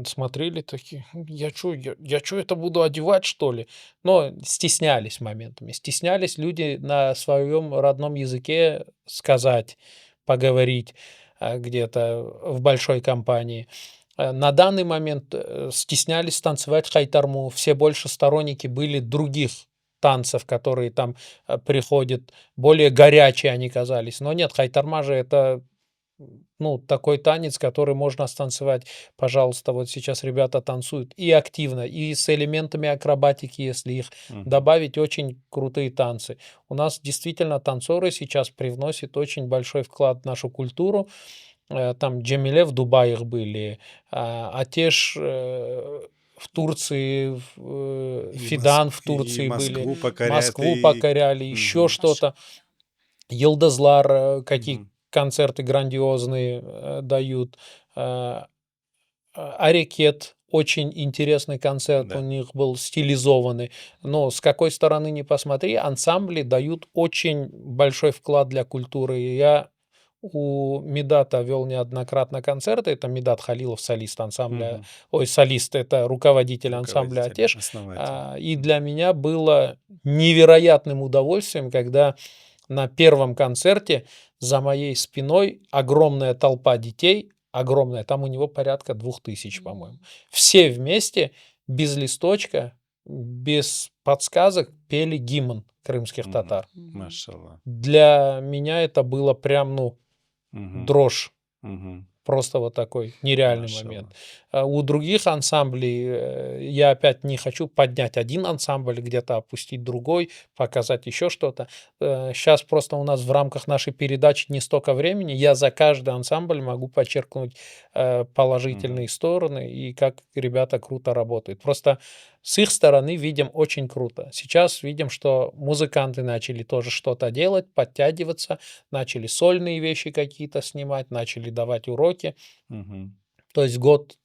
смотрели такие, я что, я чё это буду одевать, что ли? Но стеснялись моментами. Стеснялись люди на своем родном языке сказать, поговорить где-то в большой компании. На данный момент стеснялись танцевать хайтарму. Все больше сторонники были других танцев, которые там приходят, более горячие они казались. Но нет, хайтарма же это ну, такой танец, который можно станцевать, пожалуйста, вот сейчас ребята танцуют и активно, и с элементами акробатики, если их Мгм. добавить, очень крутые танцы. У нас действительно танцоры сейчас привносят очень большой вклад в нашу культуру. Там Джемиле в Дубае были, Атеш в Турции, И Фидан в и Турции были, Москву покоряет, Москву и... покоряли, еще Мгм. что-то. Йылдызлар, какие Мгм. концерты грандиозные дают. Арекет, очень интересный концерт у Да. них был, стилизованный. Но с какой стороны ни посмотри, ансамбли дают очень большой вклад для культуры. И я у Медата вел неоднократно концерты. Это Медат Халилов, солист ансамбля, Мгм. солист, это руководитель ансамбля Руководитель, «Атеш». основатель. И для меня было невероятным удовольствием, когда на первом концерте за моей спиной огромная толпа детей, огромная, там у него порядка 2000, по-моему. Все вместе, без листочка, без подсказок пели гимн крымских Мгм. татар. Машаллах. Для меня это было прям, ну, Мгм. дрожь. Мгм. Просто вот такой нереальный момент. Машаллах. У других ансамблей я опять не хочу поднять один ансамбль, где-то опустить другой, показать еще что-то. Сейчас просто у нас в рамках нашей передачи не столько времени. Я за каждый ансамбль могу подчеркнуть Мгм. положительные стороны и как ребята круто работают. Просто с их стороны видим очень круто. Сейчас видим, что музыканты начали тоже что-то делать, подтягиваться, начали сольные вещи какие-то снимать, начали давать уроки. Мгм. То есть год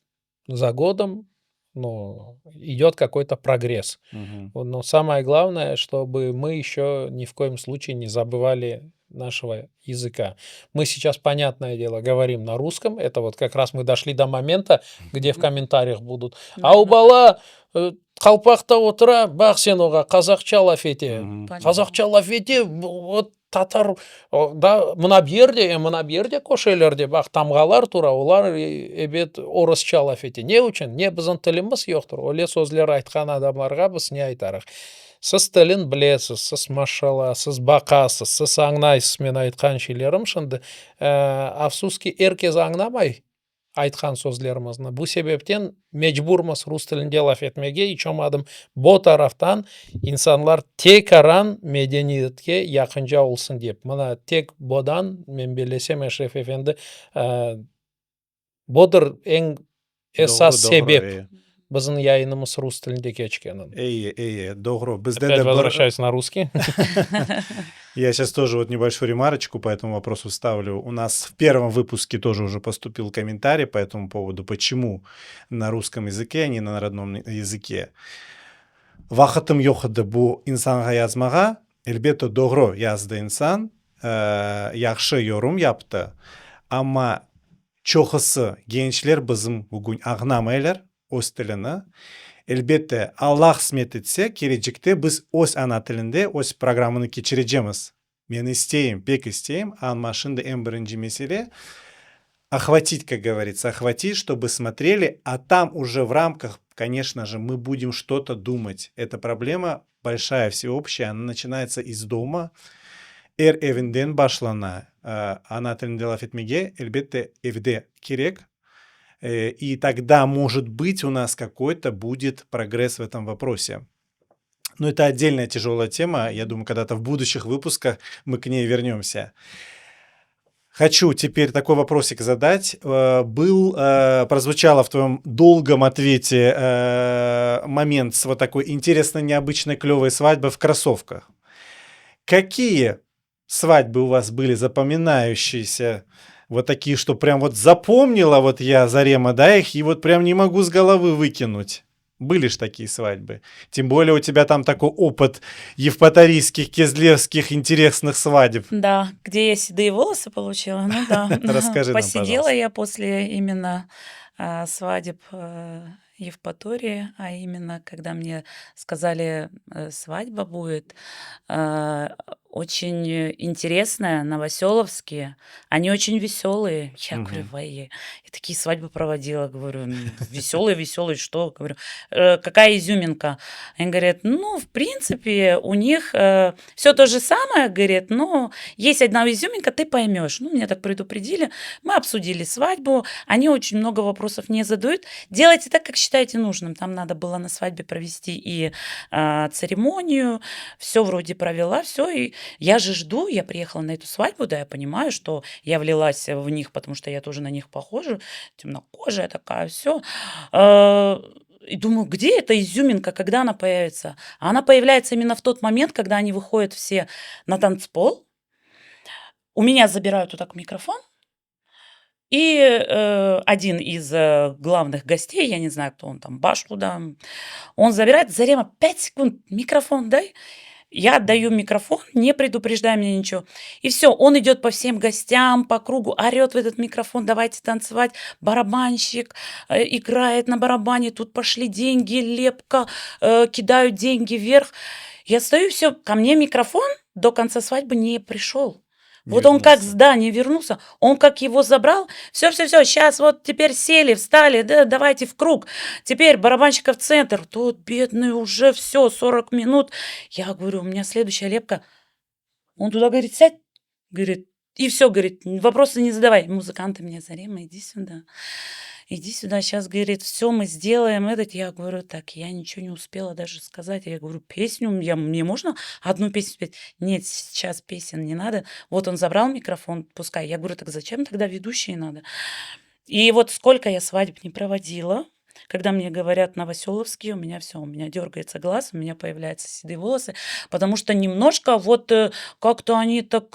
за годом, ну, идет какой-то прогресс. Мгм. Но самое главное, чтобы мы еще ни в коем случае не забывали нашего языка. Мы сейчас, понятное дело, говорим на русском. Это вот как раз мы дошли до момента, где в комментариях будут: «Ау Да-да-да. бала, қалпақта отыра, бақ сен оға қазақша лаф ете». Мгм. Понятно. Қазақша лаф ете, вот татар, да, мына берде кошелерде бақ тамғалар тура, олар эбет орысша лаф ете. Не үшін? Не біздің тіліміз жоқтыр. Оле сөздер айтқан адамдарға біз не айтарық? сіз тілін білесіз, сіз машалла, сіз бақасыз, сіз аңнайсыз мен айтқан шейлерім шынды. Афсуски эркез аңнамай айтқан сөздерімізді. Бұл себептен мecburмыз рус тілінде лaf etmege. Ичомадым бұл тарафтан инсанлар тек аран медениетке якынжа олсын деп. Мына тек бодан мен белесем Эшреф Эфенди бодыр ең esas себеп біздің yayınımız рус тілінде кечкенін. Добро. Опять возвращаюсь на русский. Я сейчас тоже вот небольшую ремарочку по этому вопросу вставлю. У нас в первом выпуске тоже уже поступил комментарий по этому поводу, почему на русском языке, а не на родном языке. Вақытым жоқ еді бұл инсанға язмаға, әлбетте добро язды инсан, яқшы yorum yaptı. Ama çoxысы gençler bizim bugün аңнамайлар өз тіліні. Elbette Allah kısmet etse келешекте біз өз ана тілінде өз программаны кечірежеміз. Мен істейм, пек істейм, анмашынды ең бірінші меселе охватить, как говорится, охватить, чтобы смотрели, а там уже в рамках, конечно же, мы будем что-то думать. Эта проблема большая, всеобщая, она начинается из дома. Evиnden başlана. Ана тілінде laf etmege, elbette evde керек. И тогда, может быть, у нас какой-то будет прогресс в этом вопросе. Но это отдельная тяжелая тема. Я думаю, когда-то в будущих выпусках мы к ней вернемся. Хочу теперь такой вопросик задать. Прозвучало в твоем долгом ответе момент с вот такой интересной, необычной, клевой свадьбы в кроссовках. Какие свадьбы у вас были запоминающиеся? Вот такие, что прям вот запомнила вот я, Зарема, да, их, и вот прям не могу с головы выкинуть. Были ж такие свадьбы. Тем более у тебя там такой опыт евпаторийских, кизлевских интересных свадеб. Да, где я седые волосы получила, ну да. Расскажи нам, Посидела пожалуйста. я после именно свадеб Евпатории, а именно когда мне сказали, свадьба будет, очень интересная, новоселовские, они очень веселые. Я говорю, я такие свадьбы проводила, говорю, веселые, что? Говорю, какая изюминка? Они говорят, ну, в принципе, у них все то же самое, говорят, но есть одна изюминка, ты поймешь. Ну, меня так предупредили, мы обсудили свадьбу, они очень много вопросов не задают. Делайте так, как считаете нужным. Там надо было на свадьбе провести и церемонию, все вроде провела, все, и я же жду, я приехала на эту свадьбу, да, я понимаю, что я влилась в них, потому что я тоже на них похожа, темнокожая такая, все. И думаю, где эта изюминка, когда она появится? А она появляется именно в тот момент, когда они выходят все на танцпол. У меня забирают вот так микрофон, и один из главных гостей, я не знаю, кто он там, Башлу, да, он забирает, Зарема, 5 секунд, микрофон дай. Я отдаю микрофон, не предупреждая меня ничего. И все, он идет по всем гостям, по кругу, орет в этот микрофон, давайте танцевать. Барабанщик играет на барабане, тут пошли деньги, лепка, кидают деньги вверх. Я стою, все, ко мне микрофон до конца свадьбы не пришел. Вот он как не вернулся, он как его забрал, все, сейчас вот теперь сели, встали, да, давайте в круг, теперь барабанщика в центр, тот бедный уже все, 40 минут, я говорю, у меня следующая лепка, он туда говорит, сядь, говорит, и все, говорит, вопросы не задавай, музыканты мне, Зарема, иди сюда, сейчас, говорит, все мы сделаем этот. Я говорю, так, я ничего не успела даже сказать. Я говорю, песню, мне можно одну песню спеть? Нет, сейчас песен не надо. Вот он забрал микрофон, пускай. Я говорю, так зачем тогда ведущие надо? И вот сколько я свадеб не проводила, когда мне говорят новоселовские, у меня дергается глаз, у меня появляются седые волосы, потому что немножко вот как-то они так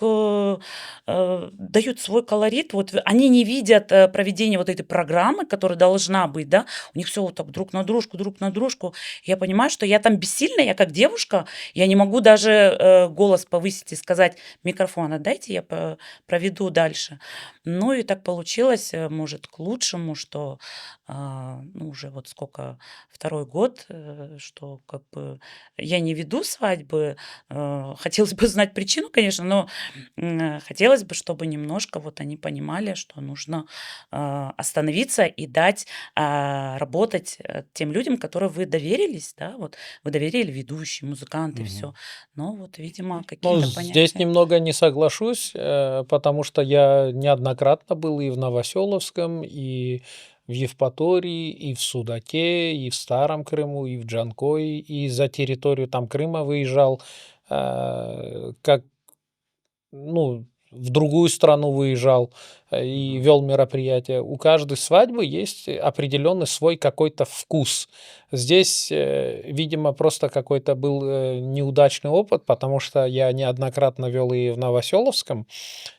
дают свой колорит, вот они не видят проведения вот этой программы, которая должна быть, да, у них все вот так друг на дружку. Я понимаю, что я там бессильна, я как девушка, я не могу даже голос повысить и сказать, микрофон отдайте, я проведу дальше. Ну и так получилось, может, к лучшему, что ну, уже вот сколько, второй год, что как бы я не веду свадьбы. Хотелось бы знать причину, конечно, но хотелось бы, чтобы немножко вот они понимали, что нужно остановиться и дать работать тем людям, которые вы доверились, да, вот вы доверили ведущие, музыканты, все. Мгм. Но вот, видимо, Ну, какие-то здесь понятия. немного не соглашусь, потому что я неоднократно был и в Новоселовском, и в Евпатории, и в Судаке, и в Старом Крыму, и в Джанкой, и за территорию там Крыма выезжал, как, ну, в другую страну выезжал, и Мгм. вел мероприятия. У каждой свадьбы есть определенный свой какой-то вкус. Здесь, видимо, просто какой-то был неудачный опыт, потому что я неоднократно вел и в Новоселовском,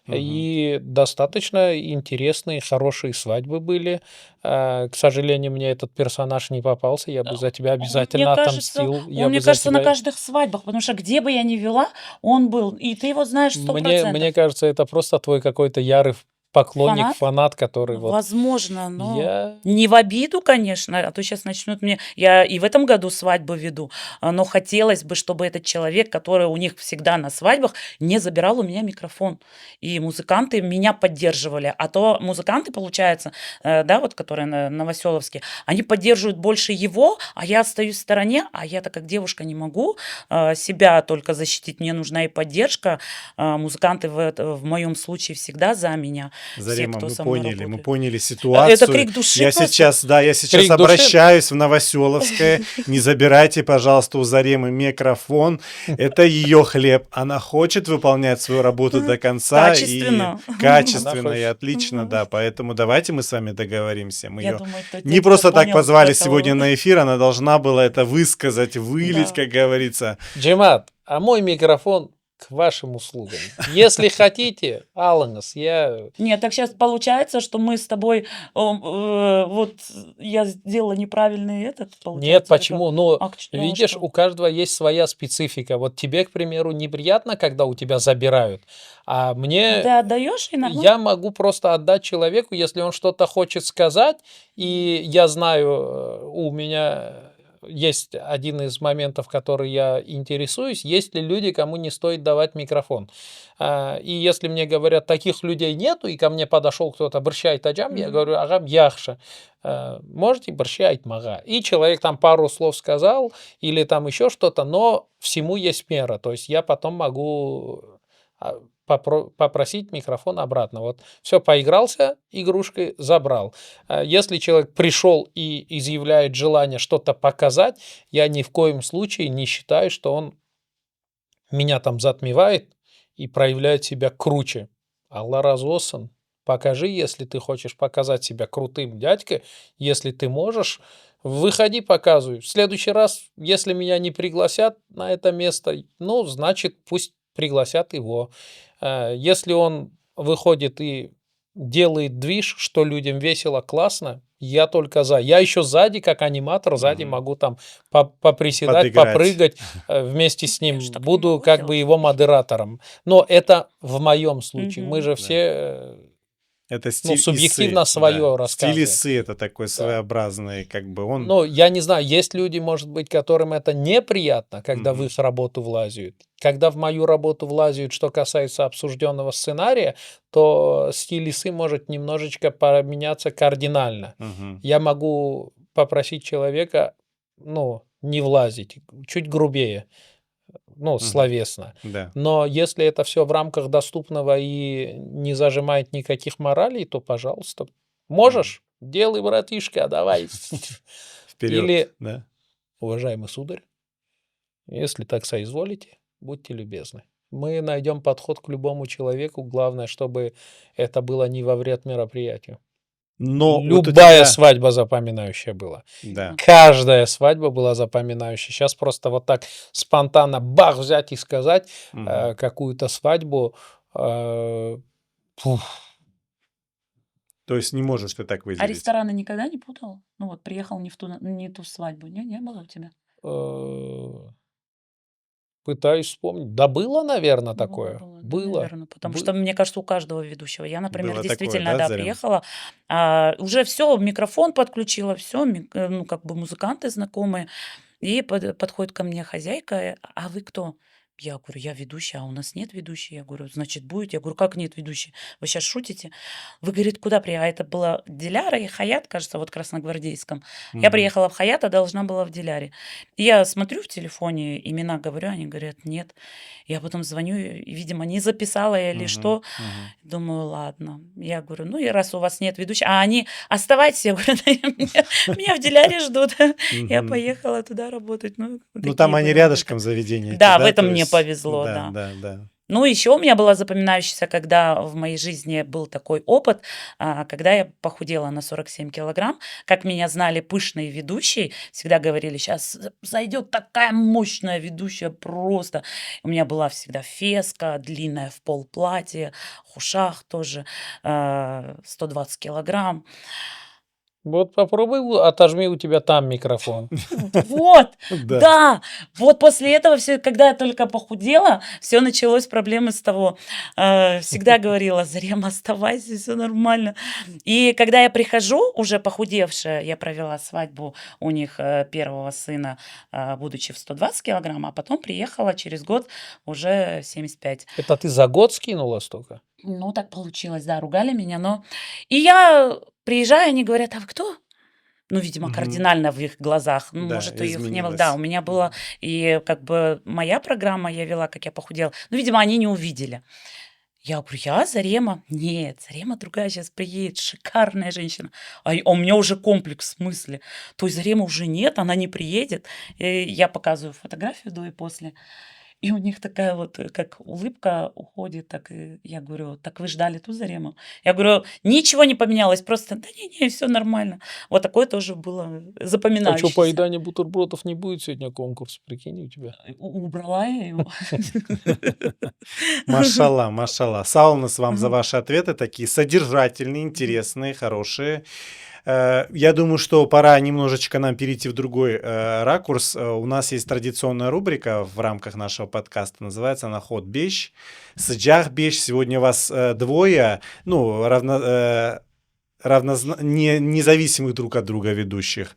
Мгм. и достаточно интересные, хорошие свадьбы были. К сожалению, мне этот персонаж не попался. Я бы за тебя обязательно отомстил. Он, Я бы мне за кажется, на тебя. каждых свадьбах, потому что где бы я ни вела, он был, и ты его знаешь Мне 100%. кажется, это просто твой какой-то ярый поклонник, Фанат? фанат, который вот Возможно, но я не в обиду, конечно, а то сейчас начнут мне. Я и в этом году свадьбу веду, но хотелось бы, чтобы этот человек, который у них всегда на свадьбах, не забирал у меня микрофон. И музыканты меня поддерживали. А то музыканты, получается, да, вот которые на Новоселовске, они поддерживают больше его, а я остаюсь в стороне, а я-то как девушка не могу себя только защитить. Мне нужна и поддержка. Музыканты в моем случае всегда за меня. Все, Зарема, кто мы со мной поняли, мы работает. поняли Это ситуацию. крик души Я просто. сейчас, да, я сейчас крик души. обращаюсь в Новоселовское. Не забирайте, пожалуйста, у Заремы микрофон. Это ее хлеб. Она хочет выполнять свою работу до конца и Качественно. Она качественно, и хочет. отлично, да. Поэтому давайте мы с вами договоримся. Мы Я ее думаю, не тетя просто так понял позвали это. сегодня на эфир, она должна была это высказать, вылить, Да. как говорится. Джемат, а мой микрофон к вашим услугам. Если хотите, Аланас, я... Нет, так сейчас получается, что мы с тобой, вот я сделала неправильный этот, Нет, получается, или как? почему? Ну, видишь, Что? у каждого есть своя специфика. Вот тебе, к примеру, неприятно, когда у тебя забирают, а А мне ты отдаешь и нормально? я могу просто отдать человеку, если он что-то хочет сказать, и я знаю, у меня есть один из моментов, который я интересуюсь, есть ли люди, кому не стоит давать микрофон. И если мне говорят, таких людей нету, и ко мне подошел кто-то, «Біршай таджам», я Мгм. говорю, «Агам, яхша». Можете біршай мага. И человек там пару слов сказал, или там еще что-то, но всему есть мера. То есть я потом могу а, попросить микрофон обратно. Вот все, поигрался игрушкой, забрал. Если человек пришел и изъявляет желание что-то показать, я ни в коем случае не считаю, что он меня там затмевает и проявляет себя круче. Алла разосан. Покажи, если ты хочешь показать себя крутым дядькой, если ты можешь, выходи, показывай. В следующий раз, если меня не пригласят на это место, ну, значит, пусть пригласят его. Если он выходит и делает движ, что людям весело, классно, я только за. Я еще сзади, как аниматор, сзади Мгм. могу там поприседать, Подыграть. попрыгать вместе с Я ним. ж так не Буду могу как бы делать. его модератором. Но это в моем случае. Мы Мгм. же Да. все, Это ну, стиль субъективно Исы, свое да. Стиль рассказываем. Исы это такой Да. своеобразный, как бы он... Ну, я не знаю, есть люди, может быть, которым это неприятно, когда в Мгм. их работу влазят. Когда в мою работу влазят, что касается обсужденного сценария, то стиль Исы может немножечко поменяться кардинально. Мгм. Я могу попросить человека, ну, не влазить, чуть грубее, ну, Мгм. словесно. Да. Но если это все в рамках доступного и не зажимает никаких моралей, то, пожалуйста, можешь, делай, братишка, давай. Вперед, Или, да. уважаемый сударь, если так соизволите, будьте любезны. Мы найдем подход к любому человеку. Главное, чтобы это было не во вред мероприятию. Но вот у Любая тебя... свадьба запоминающая была. Да. Каждая свадьба была запоминающей. Сейчас просто вот так спонтанно бах взять и сказать Мгм. какую-то свадьбу. Пух, То есть не можешь ты так А выделить. рестораны никогда не путал? Ну вот приехал не в ту свадьбу, не было у тебя? э, Пытаюсь вспомнить. Да было, наверное, Было, такое. было, да, Было. наверно. Потому что, Бы мне кажется, у каждого ведущего. Я, например, Было такое, действительно, да, да, Зарем? приехала, уже все, микрофон подключила, все, ну, как бы музыканты знакомые. И подходит ко мне хозяйка: "А вы кто?" Я говорю: "Я ведущая". "А у нас нет ведущей". Я говорю: "Значит, будет". Я говорю: "Как нет ведущей? Вы сейчас шутите?" Вы, говорит, куда приехали? А это было Диляра и Хаят, кажется, вот в Красногвардейском. Я Мгм. приехала в Хаят, а должна была в Диляре. И я смотрю в телефоне, имена говорю, они говорят: "Нет". Я потом звоню, и, видимо, не записала я или Мгм. что. Мгм. Думаю, ладно. Я говорю: "Ну и раз у вас нет ведущей". А они: "Оставайтесь". Я говорю: "Да меня в Диляре ждут". Я Мгм. поехала туда работать. Ну, вот Ну, там такие они были моменты. рядышком заведения эти, Да, в да? этом То мне есть повезло, да, да. да, да. Ну, еще у меня была запоминающаяся, когда в моей жизни был такой опыт, когда я похудела на 47 килограмм. Как меня знали пышные ведущие, всегда говорили: "Сейчас зайдет такая мощная ведущая просто". У меня была всегда феска, длинная в пол платье, в ушах тоже, 120 килограмм. Вот попробуй, отожми у тебя там микрофон. Вот, Да. да, вот после этого все, когда я только похудела, все началось проблемы с того. Всегда говорила: "Зарема, оставайся, все нормально". И когда я прихожу, уже похудевшая, я провела свадьбу у них, 1 сына, будучи в 120 килограмм, а потом приехала через год уже 75. Это ты за год скинула столько? Ну, так получилось, да, ругали меня, но и я приезжаю, они говорят: "А вы кто?" Ну, видимо, Мгм. кардинально в их глазах. Ну, Да, может, у их не было. Да, у изменилось. меня было Мгм. и как бы моя программа, я вела, как я похудела. Ну, видимо, они не увидели. Я говорю: "Я Зарема". "Нет, Зарема другая сейчас приедет, шикарная женщина". А у меня уже комплекс, в смысле? Той Заремы уже нет, она не приедет. И я показываю фотографию до и после. И у них такая вот, как улыбка уходит, так и я говорю: "Так вы ждали ту Зарему?" Я говорю: "Ничего не поменялось, просто да не, все нормально". Вот такое тоже было А чё, запоминающееся. поедания бутербродов не будет сегодня конкурс, прикинь, у тебя? Убрала я его. Машалла, машалла. Саулнес вам за Мгм. ваши ответы, такие содержательные, интересные, хорошие. Я думаю, что пора немножечко нам перейти в другой ракурс. У нас есть традиционная рубрика в рамках нашего подкаста, называется она «Ход бещ». Сыджах бещ. Сегодня вас двое, ну, независимых друг от друга ведущих.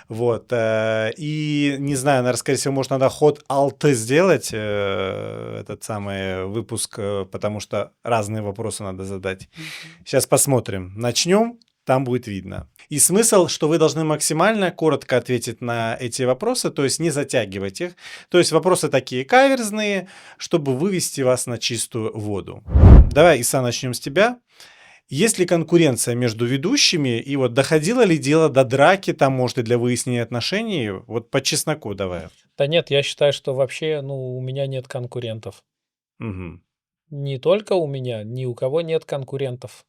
Вот. И не знаю, наверное, скорее всего, может, надо ход алты сделать, этот самый выпуск, потому что разные вопросы надо задать. Мгм. Сейчас посмотрим. Начнем, там будет видно. И смысл, что вы должны максимально коротко ответить на эти вопросы, то есть не затягивать их. То есть вопросы такие каверзные, чтобы вывести вас на чистую воду. Давай, Иса, начнем с тебя. Есть ли конкуренция между ведущими? И вот доходило ли дело до драки, там, может, и для выяснения отношений? Вот по чесноку давай. Да нет, я считаю, что вообще, ну, у меня нет конкурентов. Мгм. Не только у меня, ни у кого нет конкурентов.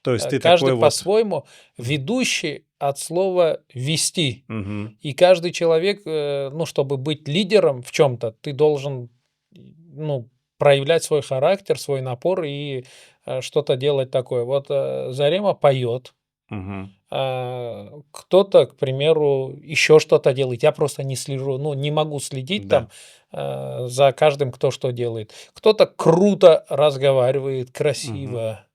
То есть ты Каждый такой вот... по-своему. Мгм. Ведущий от слова "вести". Мгм. И каждый человек, ну, чтобы быть лидером в чем то ты должен, ну, проявлять свой характер, свой напор и, что-то делать такое. Вот, Зарема поет, Мгм. кто-то, к примеру, еще что-то делает. Я просто не слежу, ну, не могу следить Да. там, за каждым, кто что делает. Кто-то круто разговаривает, Мгм. красиво,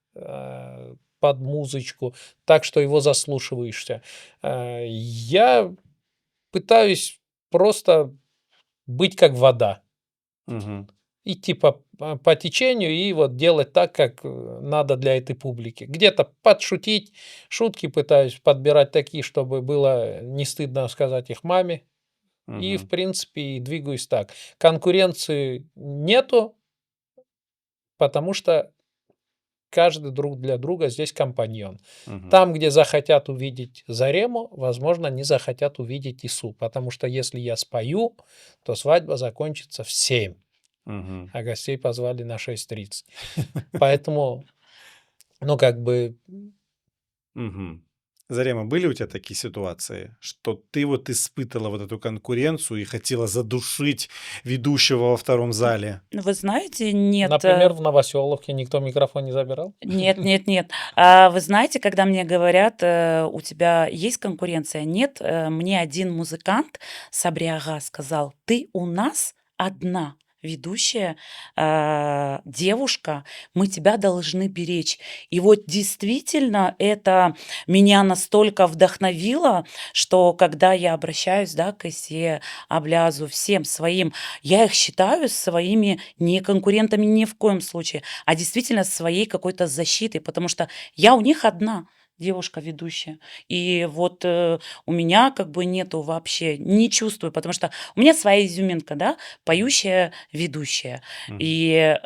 под музычку, так что его заслушиваешься. Я пытаюсь просто быть как вода. Мгм. Идти по течению и вот делать так, как, надо для этой публики. Где-то подшутить, шутки пытаюсь подбирать такие, чтобы было не стыдно сказать их маме. И, в Мгм. принципе, и двигаюсь так. Конкуренции нету, потому что каждый друг для друга здесь компаньон. Мгм. Там, где захотят увидеть Зарему, возможно, не захотят увидеть Ису, потому что если я спою, то свадьба закончится в 7, Мгм. а гостей позвали на 6:30. Поэтому, ну, как бы, Мгм. Зарема, были у тебя такие ситуации, что ты вот испытала вот эту конкуренцию и хотела задушить ведущего во втором зале? Ну, вы знаете, нет, например, в Новоселовке никто микрофон не забирал? нет, нет, нет. Вы знаете, когда мне говорят, у тебя есть конкуренция? Нет, мне один музыкант Сабриага сказал: "Ты у нас одна ведущая, девушка, мы тебя должны беречь. И вот действительно это меня настолько вдохновило, что когда я обращаюсь, да, к Исе, Аблязу, всем своим, я их считаю своими не конкурентами ни в коем случае, а действительно своей какой-то защитой, потому что я у них одна девушка-ведущая. И вот у меня как бы нету вообще, не чувствую, потому что у меня своя изюминка, да, поющая ведущая. Мгм. И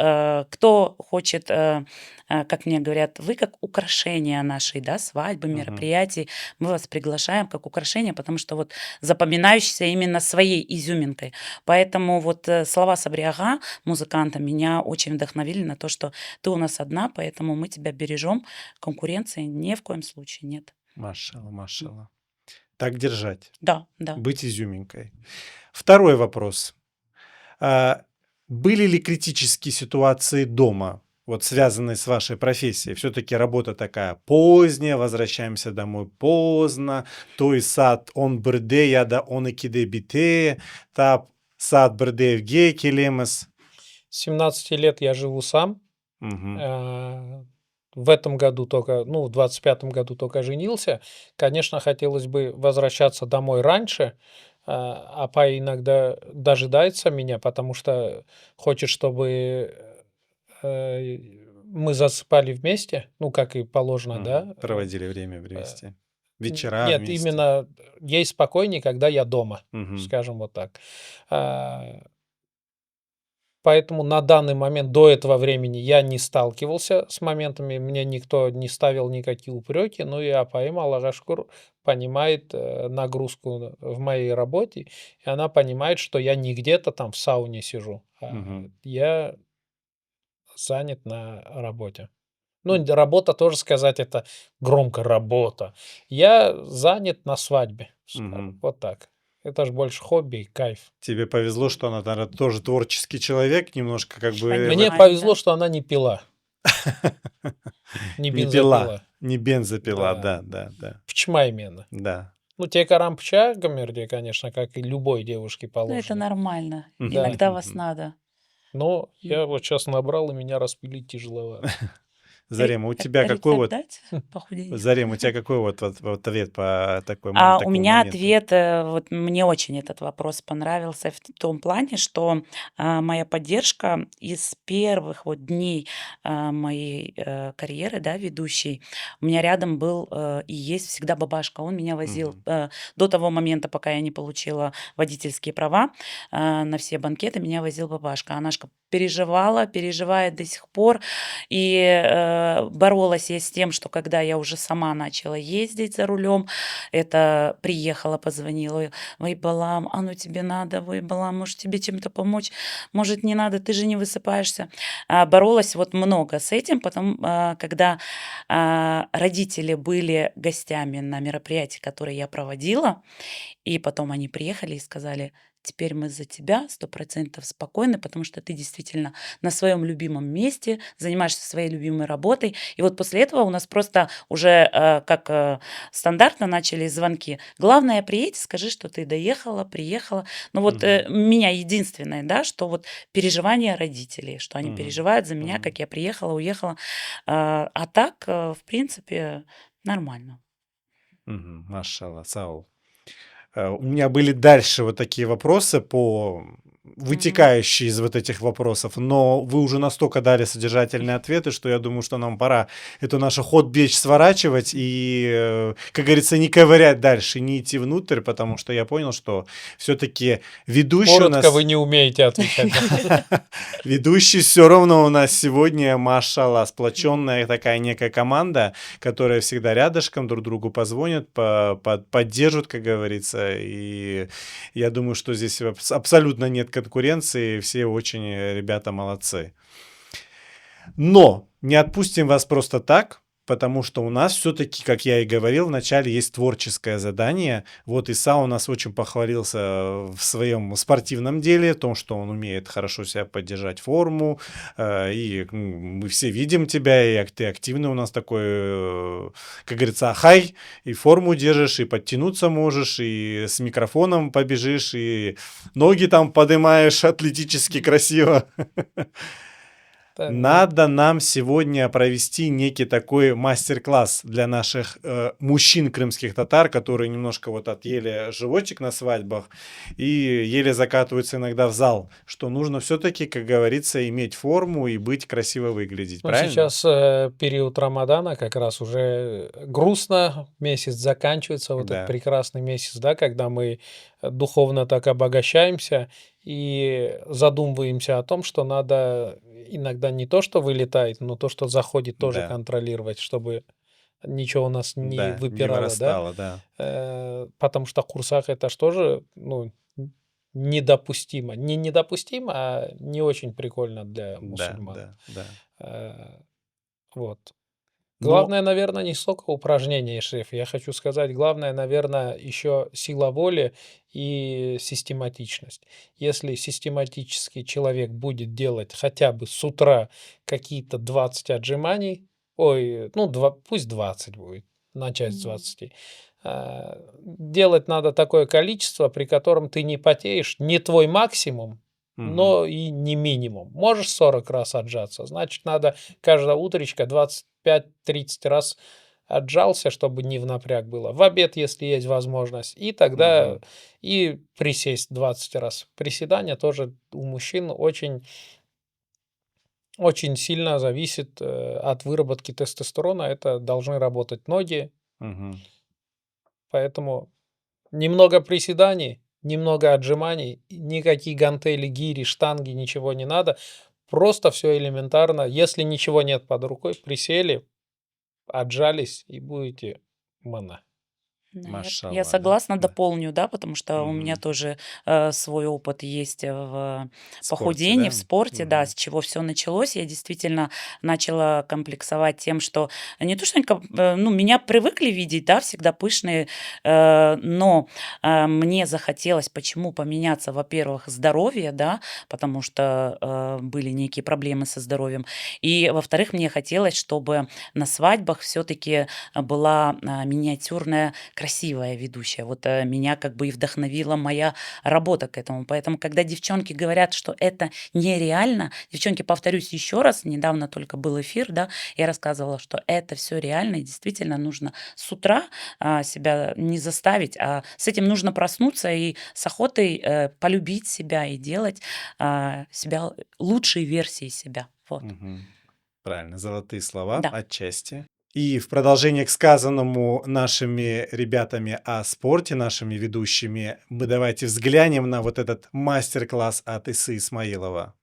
кто хочет, как мне говорят, вы как украшение нашей, да, свадьбы, Мгм. мероприятий, мы вас приглашаем как украшение, потому что вот запоминающийся именно своей изюминкой. Поэтому вот слова Сабриага, музыканта, меня очень вдохновили на то, что ты у нас одна, поэтому мы тебя бережем. Конкуренции ни в коем случае нет. Машалла, машалла. Так держать. Да, да. Быть изюминкой. Второй вопрос. А, Были ли критические ситуации дома, вот связанные с вашей профессией? Все-таки работа такая поздняя, возвращаемся домой поздно, той сад он бірде я да он икиде бите, тап сад бірде евге келеміз. С 17 лет я живу сам. Мгм. В этом году только, ну, в 25-м году только женился. Конечно, хотелось бы возвращаться домой раньше. Апа иногда дожидается меня, потому что хочет, чтобы мы засыпали вместе, ну, как и положено, да. Мгм. Проводили время вместе. Н- Вечера Нет, вместе. именно ей спокойнее, когда я дома, Мгм. скажем вот так. А, Поэтому на данный момент, до этого времени, я не сталкивался с моментами, мне никто не ставил никакие упреки, но и АПМ, Аллаха шукур, понимает нагрузку в моей работе, и она понимает, что я не где-то там в сауне сижу, а Мгм. я занят на работе. Ну, работа тоже сказать, это громко работа. Я занят на свадьбе. Мгм. Вот так. Это же больше хобби и кайф. Тебе повезло, что она, наверное, тоже творческий человек, немножко как бы Понимаю. Мне Да. повезло, что она не пила, не не пила, бензопила. не бензопила, Да. да. Почему именно? Да. Ну, те карампча, гомерде, конечно, как и любой девушке Ну, это положено. нормально. Мгм. Да. Иногда вас Мгм. надо. Но я Мгм. вот сейчас набрал, и меня распилить тяжеловато. Зарема, у тебя какой Рецепт вот дать похудеть? Зарема, у тебя какой вот ответ по У такому меня моменту? ответ, вот мне очень этот вопрос понравился в том плане, что моя поддержка из первых вот дней моей карьеры, да, ведущей. У меня рядом был и есть всегда бабашка. Он меня возил Мгм. до того момента, пока я не получила водительские права, на все банкеты меня возил бабашка. Она ж переживала, переживает до сих пор. И боролась я с тем, что когда я уже сама начала ездить за рулем, это приехала, позвонила: "Ой, Балам, а ну тебе надо, ой, Балам, может тебе чем-то помочь, может не надо, ты же не высыпаешься". Боролась вот много с этим, потом, когда родители были гостями на мероприятии, которое я проводила, и потом они приехали и сказали: "Теперь мы за тебя 100% спокойны, потому что ты действительно на своем любимом месте, занимаешься своей любимой работой". И вот после этого у нас просто уже, как, стандартно начались звонки. Главное, приедь, скажи, что ты доехала, приехала. Ну вот, Мгм. меня единственное, да, что вот переживания родителей, что они Мгм. переживают за меня, Мгм. как я приехала, уехала. А так, в принципе, нормально. Мгм. Машалла, Саул. У меня были дальше вот такие вопросы, Мгм. вытекающие из вот этих вопросов, но вы уже настолько дали содержательные ответы, что я думаю, что нам пора эту нашу ход-беч сворачивать и, как говорится, не ковырять дальше, не идти внутрь, потому что я понял, что все-таки ведущий у Коротко вы нас... не умеете отвечать. Да? Ведущий все равно у нас сегодня, машалла, Мгм. сплоченная такая некая команда, которая всегда рядышком друг другу позвонит, поддержит, как говорится. И я думаю, что здесь абсолютно нет конкуренции, все очень ребята молодцы. Но не отпустим вас просто так. потому что у нас все-таки, как я и говорил, вначале есть творческое задание. Вот Иса у нас очень похвалился в своем спортивном деле, в том, что он умеет хорошо себя поддержать форму, и мы все видим тебя, и ты активный у нас такой, как говорится, хай, и форму держишь, и подтянуться можешь, и с микрофоном побежишь, и ноги там поднимаешь атлетически красиво. Да, Надо нам сегодня провести некий такой мастер-класс для наших мужчин крымских татар, которые немножко вот отъели животик на свадьбах и еле закатываются иногда в зал, что нужно все-таки, как говорится, иметь форму и быть красиво выглядеть, Ну, правильно? сейчас период Рамадана, как раз уже грустно, месяц заканчивается, вот этот Да, прекрасный месяц, да, когда мы духовно так обогащаемся и задумываемся о том, что надо иногда не то, что вылетает, но то, что заходит, тоже да, контролировать, чтобы ничего у нас не да, не выпирало, да. вырастало, да, Потому что курсах это ж тоже, ну, недопустимо. Не недопустимо, а не очень прикольно для да, мусульман. да, да. Э, Вот. Но, Главное, наверное, не столько упражнений, шеф. Я хочу сказать, главное, наверное, еще сила воли и систематичность. Если систематически человек будет делать хотя бы с утра какие-то 20 отжиманий, ой, ну, пусть 20 будет, начать с 20. Делать надо такое количество, при котором ты не потеешь, не твой максимум, мгм, но и не минимум. Можешь 40 раз отжаться, значит, надо каждое утречко 25-30 раз отжался, чтобы не в напряг было. В обед, если есть возможность. И тогда мгм, и присесть 20 раз. Приседания тоже у мужчин очень, очень сильно зависит от выработки тестостерона. Это должны работать ноги. мгм. Поэтому немного приседаний, немного отжиманий, и никакие гантели, гири, штанги, ничего не надо. Просто все элементарно. Если ничего нет под рукой, присели, отжались и будете мана. Да, я Машалла, да, согласна, да. дополню, да, потому что у меня Мгм. тоже свой опыт есть в В спорте, похудении, в да? спорте, да, Мгм. с чего все началось. Я действительно начала комплексовать тем, что не то, что ну, меня привыкли видеть, да, всегда пышные, но мне захотелось, почему поменяться, во-первых, здоровье, да, потому что были некие проблемы со здоровьем, и, во-вторых, мне хотелось, чтобы на свадьбах все-таки была миниатюрная красивая ведущая. Вот меня как бы и вдохновила моя работа к этому. Поэтому, когда девчонки говорят, что это нереально, девчонки, повторюсь еще раз, недавно только был эфир, да, я рассказывала, что это все реально, и действительно нужно с утра себя не заставить, а с этим нужно проснуться и с охотой полюбить себя и делать себя лучшей версией себя. Вот. Мгм. Правильно, золотые слова Да. отчасти. И в продолжение к сказанному нашими ребятами о спорте, нашими ведущими, мы давайте взглянем на вот этот мастер-класс от Исы Исмаилова.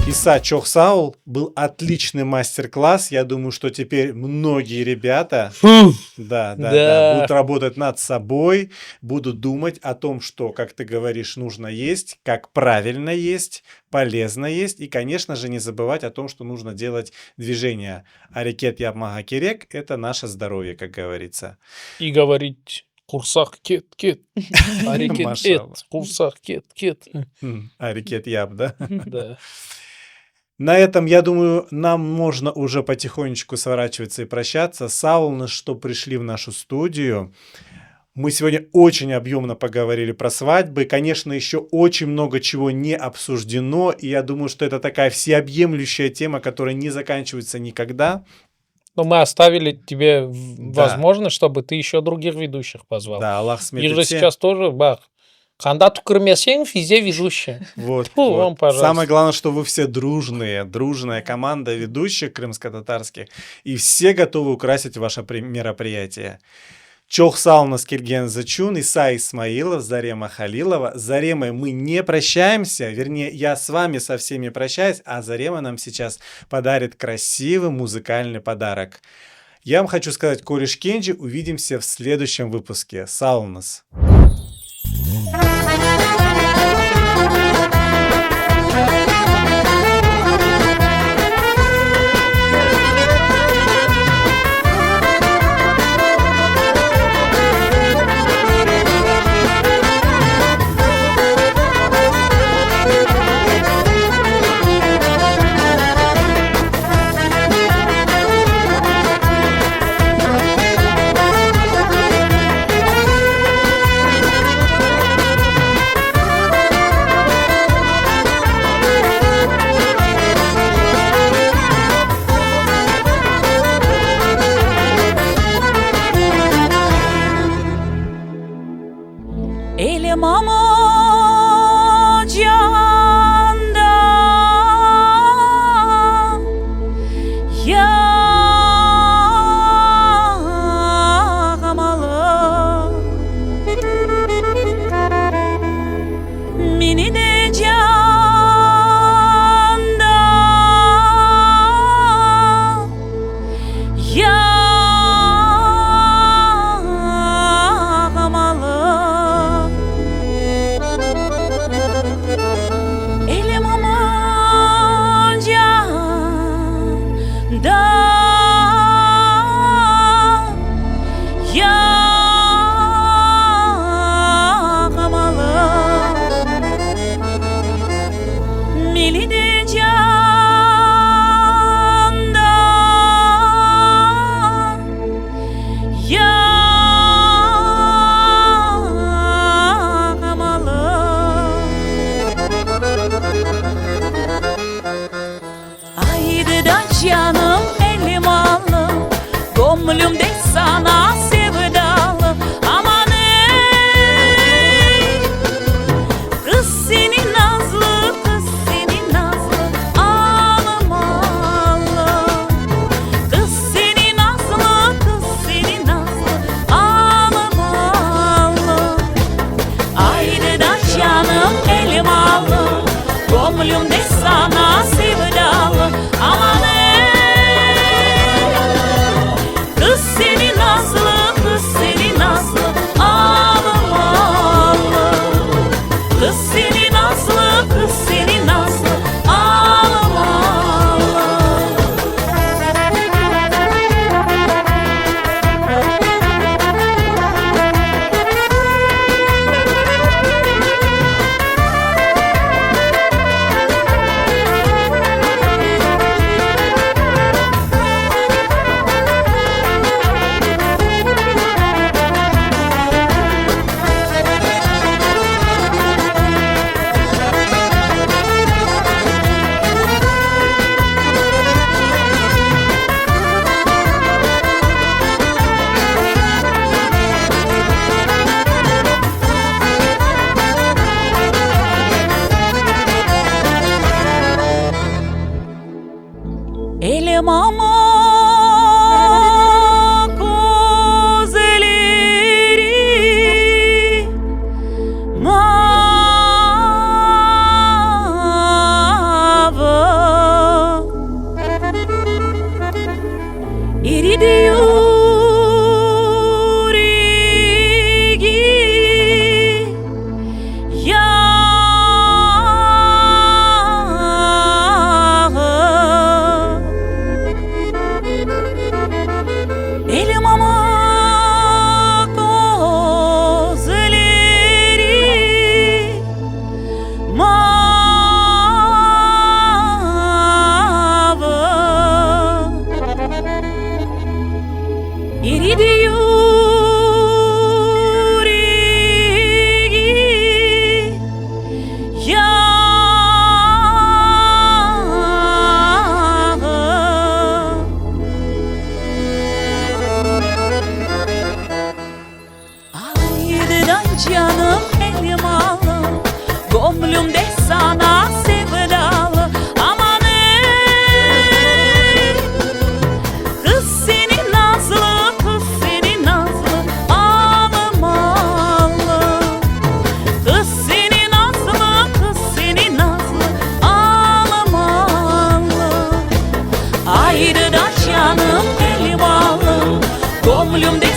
Иса Чохсаул был отличный мастер-класс. Я думаю, что теперь многие ребята, да, Да. будут работать над собой, будут думать о том, что, как ты говоришь, нужно есть, как правильно есть, полезно есть, и, конечно же, не забывать о том, что нужно делать движения. Арикет Ябмага Керек – это наше здоровье, как говорится. И говорить курсах кет, арикет Машалла. курсах кет. Арикет Яб, да? Да. На этом, я думаю, нам можно уже потихонечку сворачиваться и прощаться. Саул, что пришли в нашу студию. Мы сегодня очень объемно поговорили про свадьбы. Конечно, еще очень много чего не обсуждено. И я думаю, что это такая всеобъемлющая тема, которая не заканчивается никогда. Но мы оставили тебе Да. возможность, чтобы ты еще других ведущих позвал. Да, Аллах Их сметет же все. сейчас тоже, бах, Канда тукырмесең, везде везущие. Вот, Фу, вот. вам, пожалуйста. Самое главное, что вы все дружная команда ведущих крымско-татарских, и все готовы украсить ваше мероприятие. Чох Салнас Кирген Зачун, Иса Исмаилов, Зарема Халилова. С Заремой мы не прощаемся, вернее, я с вами со всеми прощаюсь, а Зарема нам сейчас подарит красивый музыкальный подарок. Я вам хочу сказать, кореш Кенджи, увидимся в следующем выпуске. Салнас. Elim ama canda yağmalı Mini de canda Elim aman canda yağmalı Mili de canda Haydi da canım elim alım Gönlüm de sana sevdalı Aman ey Kız seni nazlı ağlamalı Kız seni nazlı ağlamalı Haydi da canım elim alım Gönlüm de sana sevdalı Aman ey Kız seni nazlı ağlamalı Kız seni nazlı ağlamalı Elim ama kozeleri mavi İri diyor igi Elim ama kozeleri mavi İri diyor igi Haydi da canım elmalı, gönlümde sana sevdalı. Aman ey, kız seni nazlı, kız seni nazlı, ağlamalı. Kız seni nazlı, kız seni nazlı, ağlamalı. Ayrı da canım elmalı, gönlümde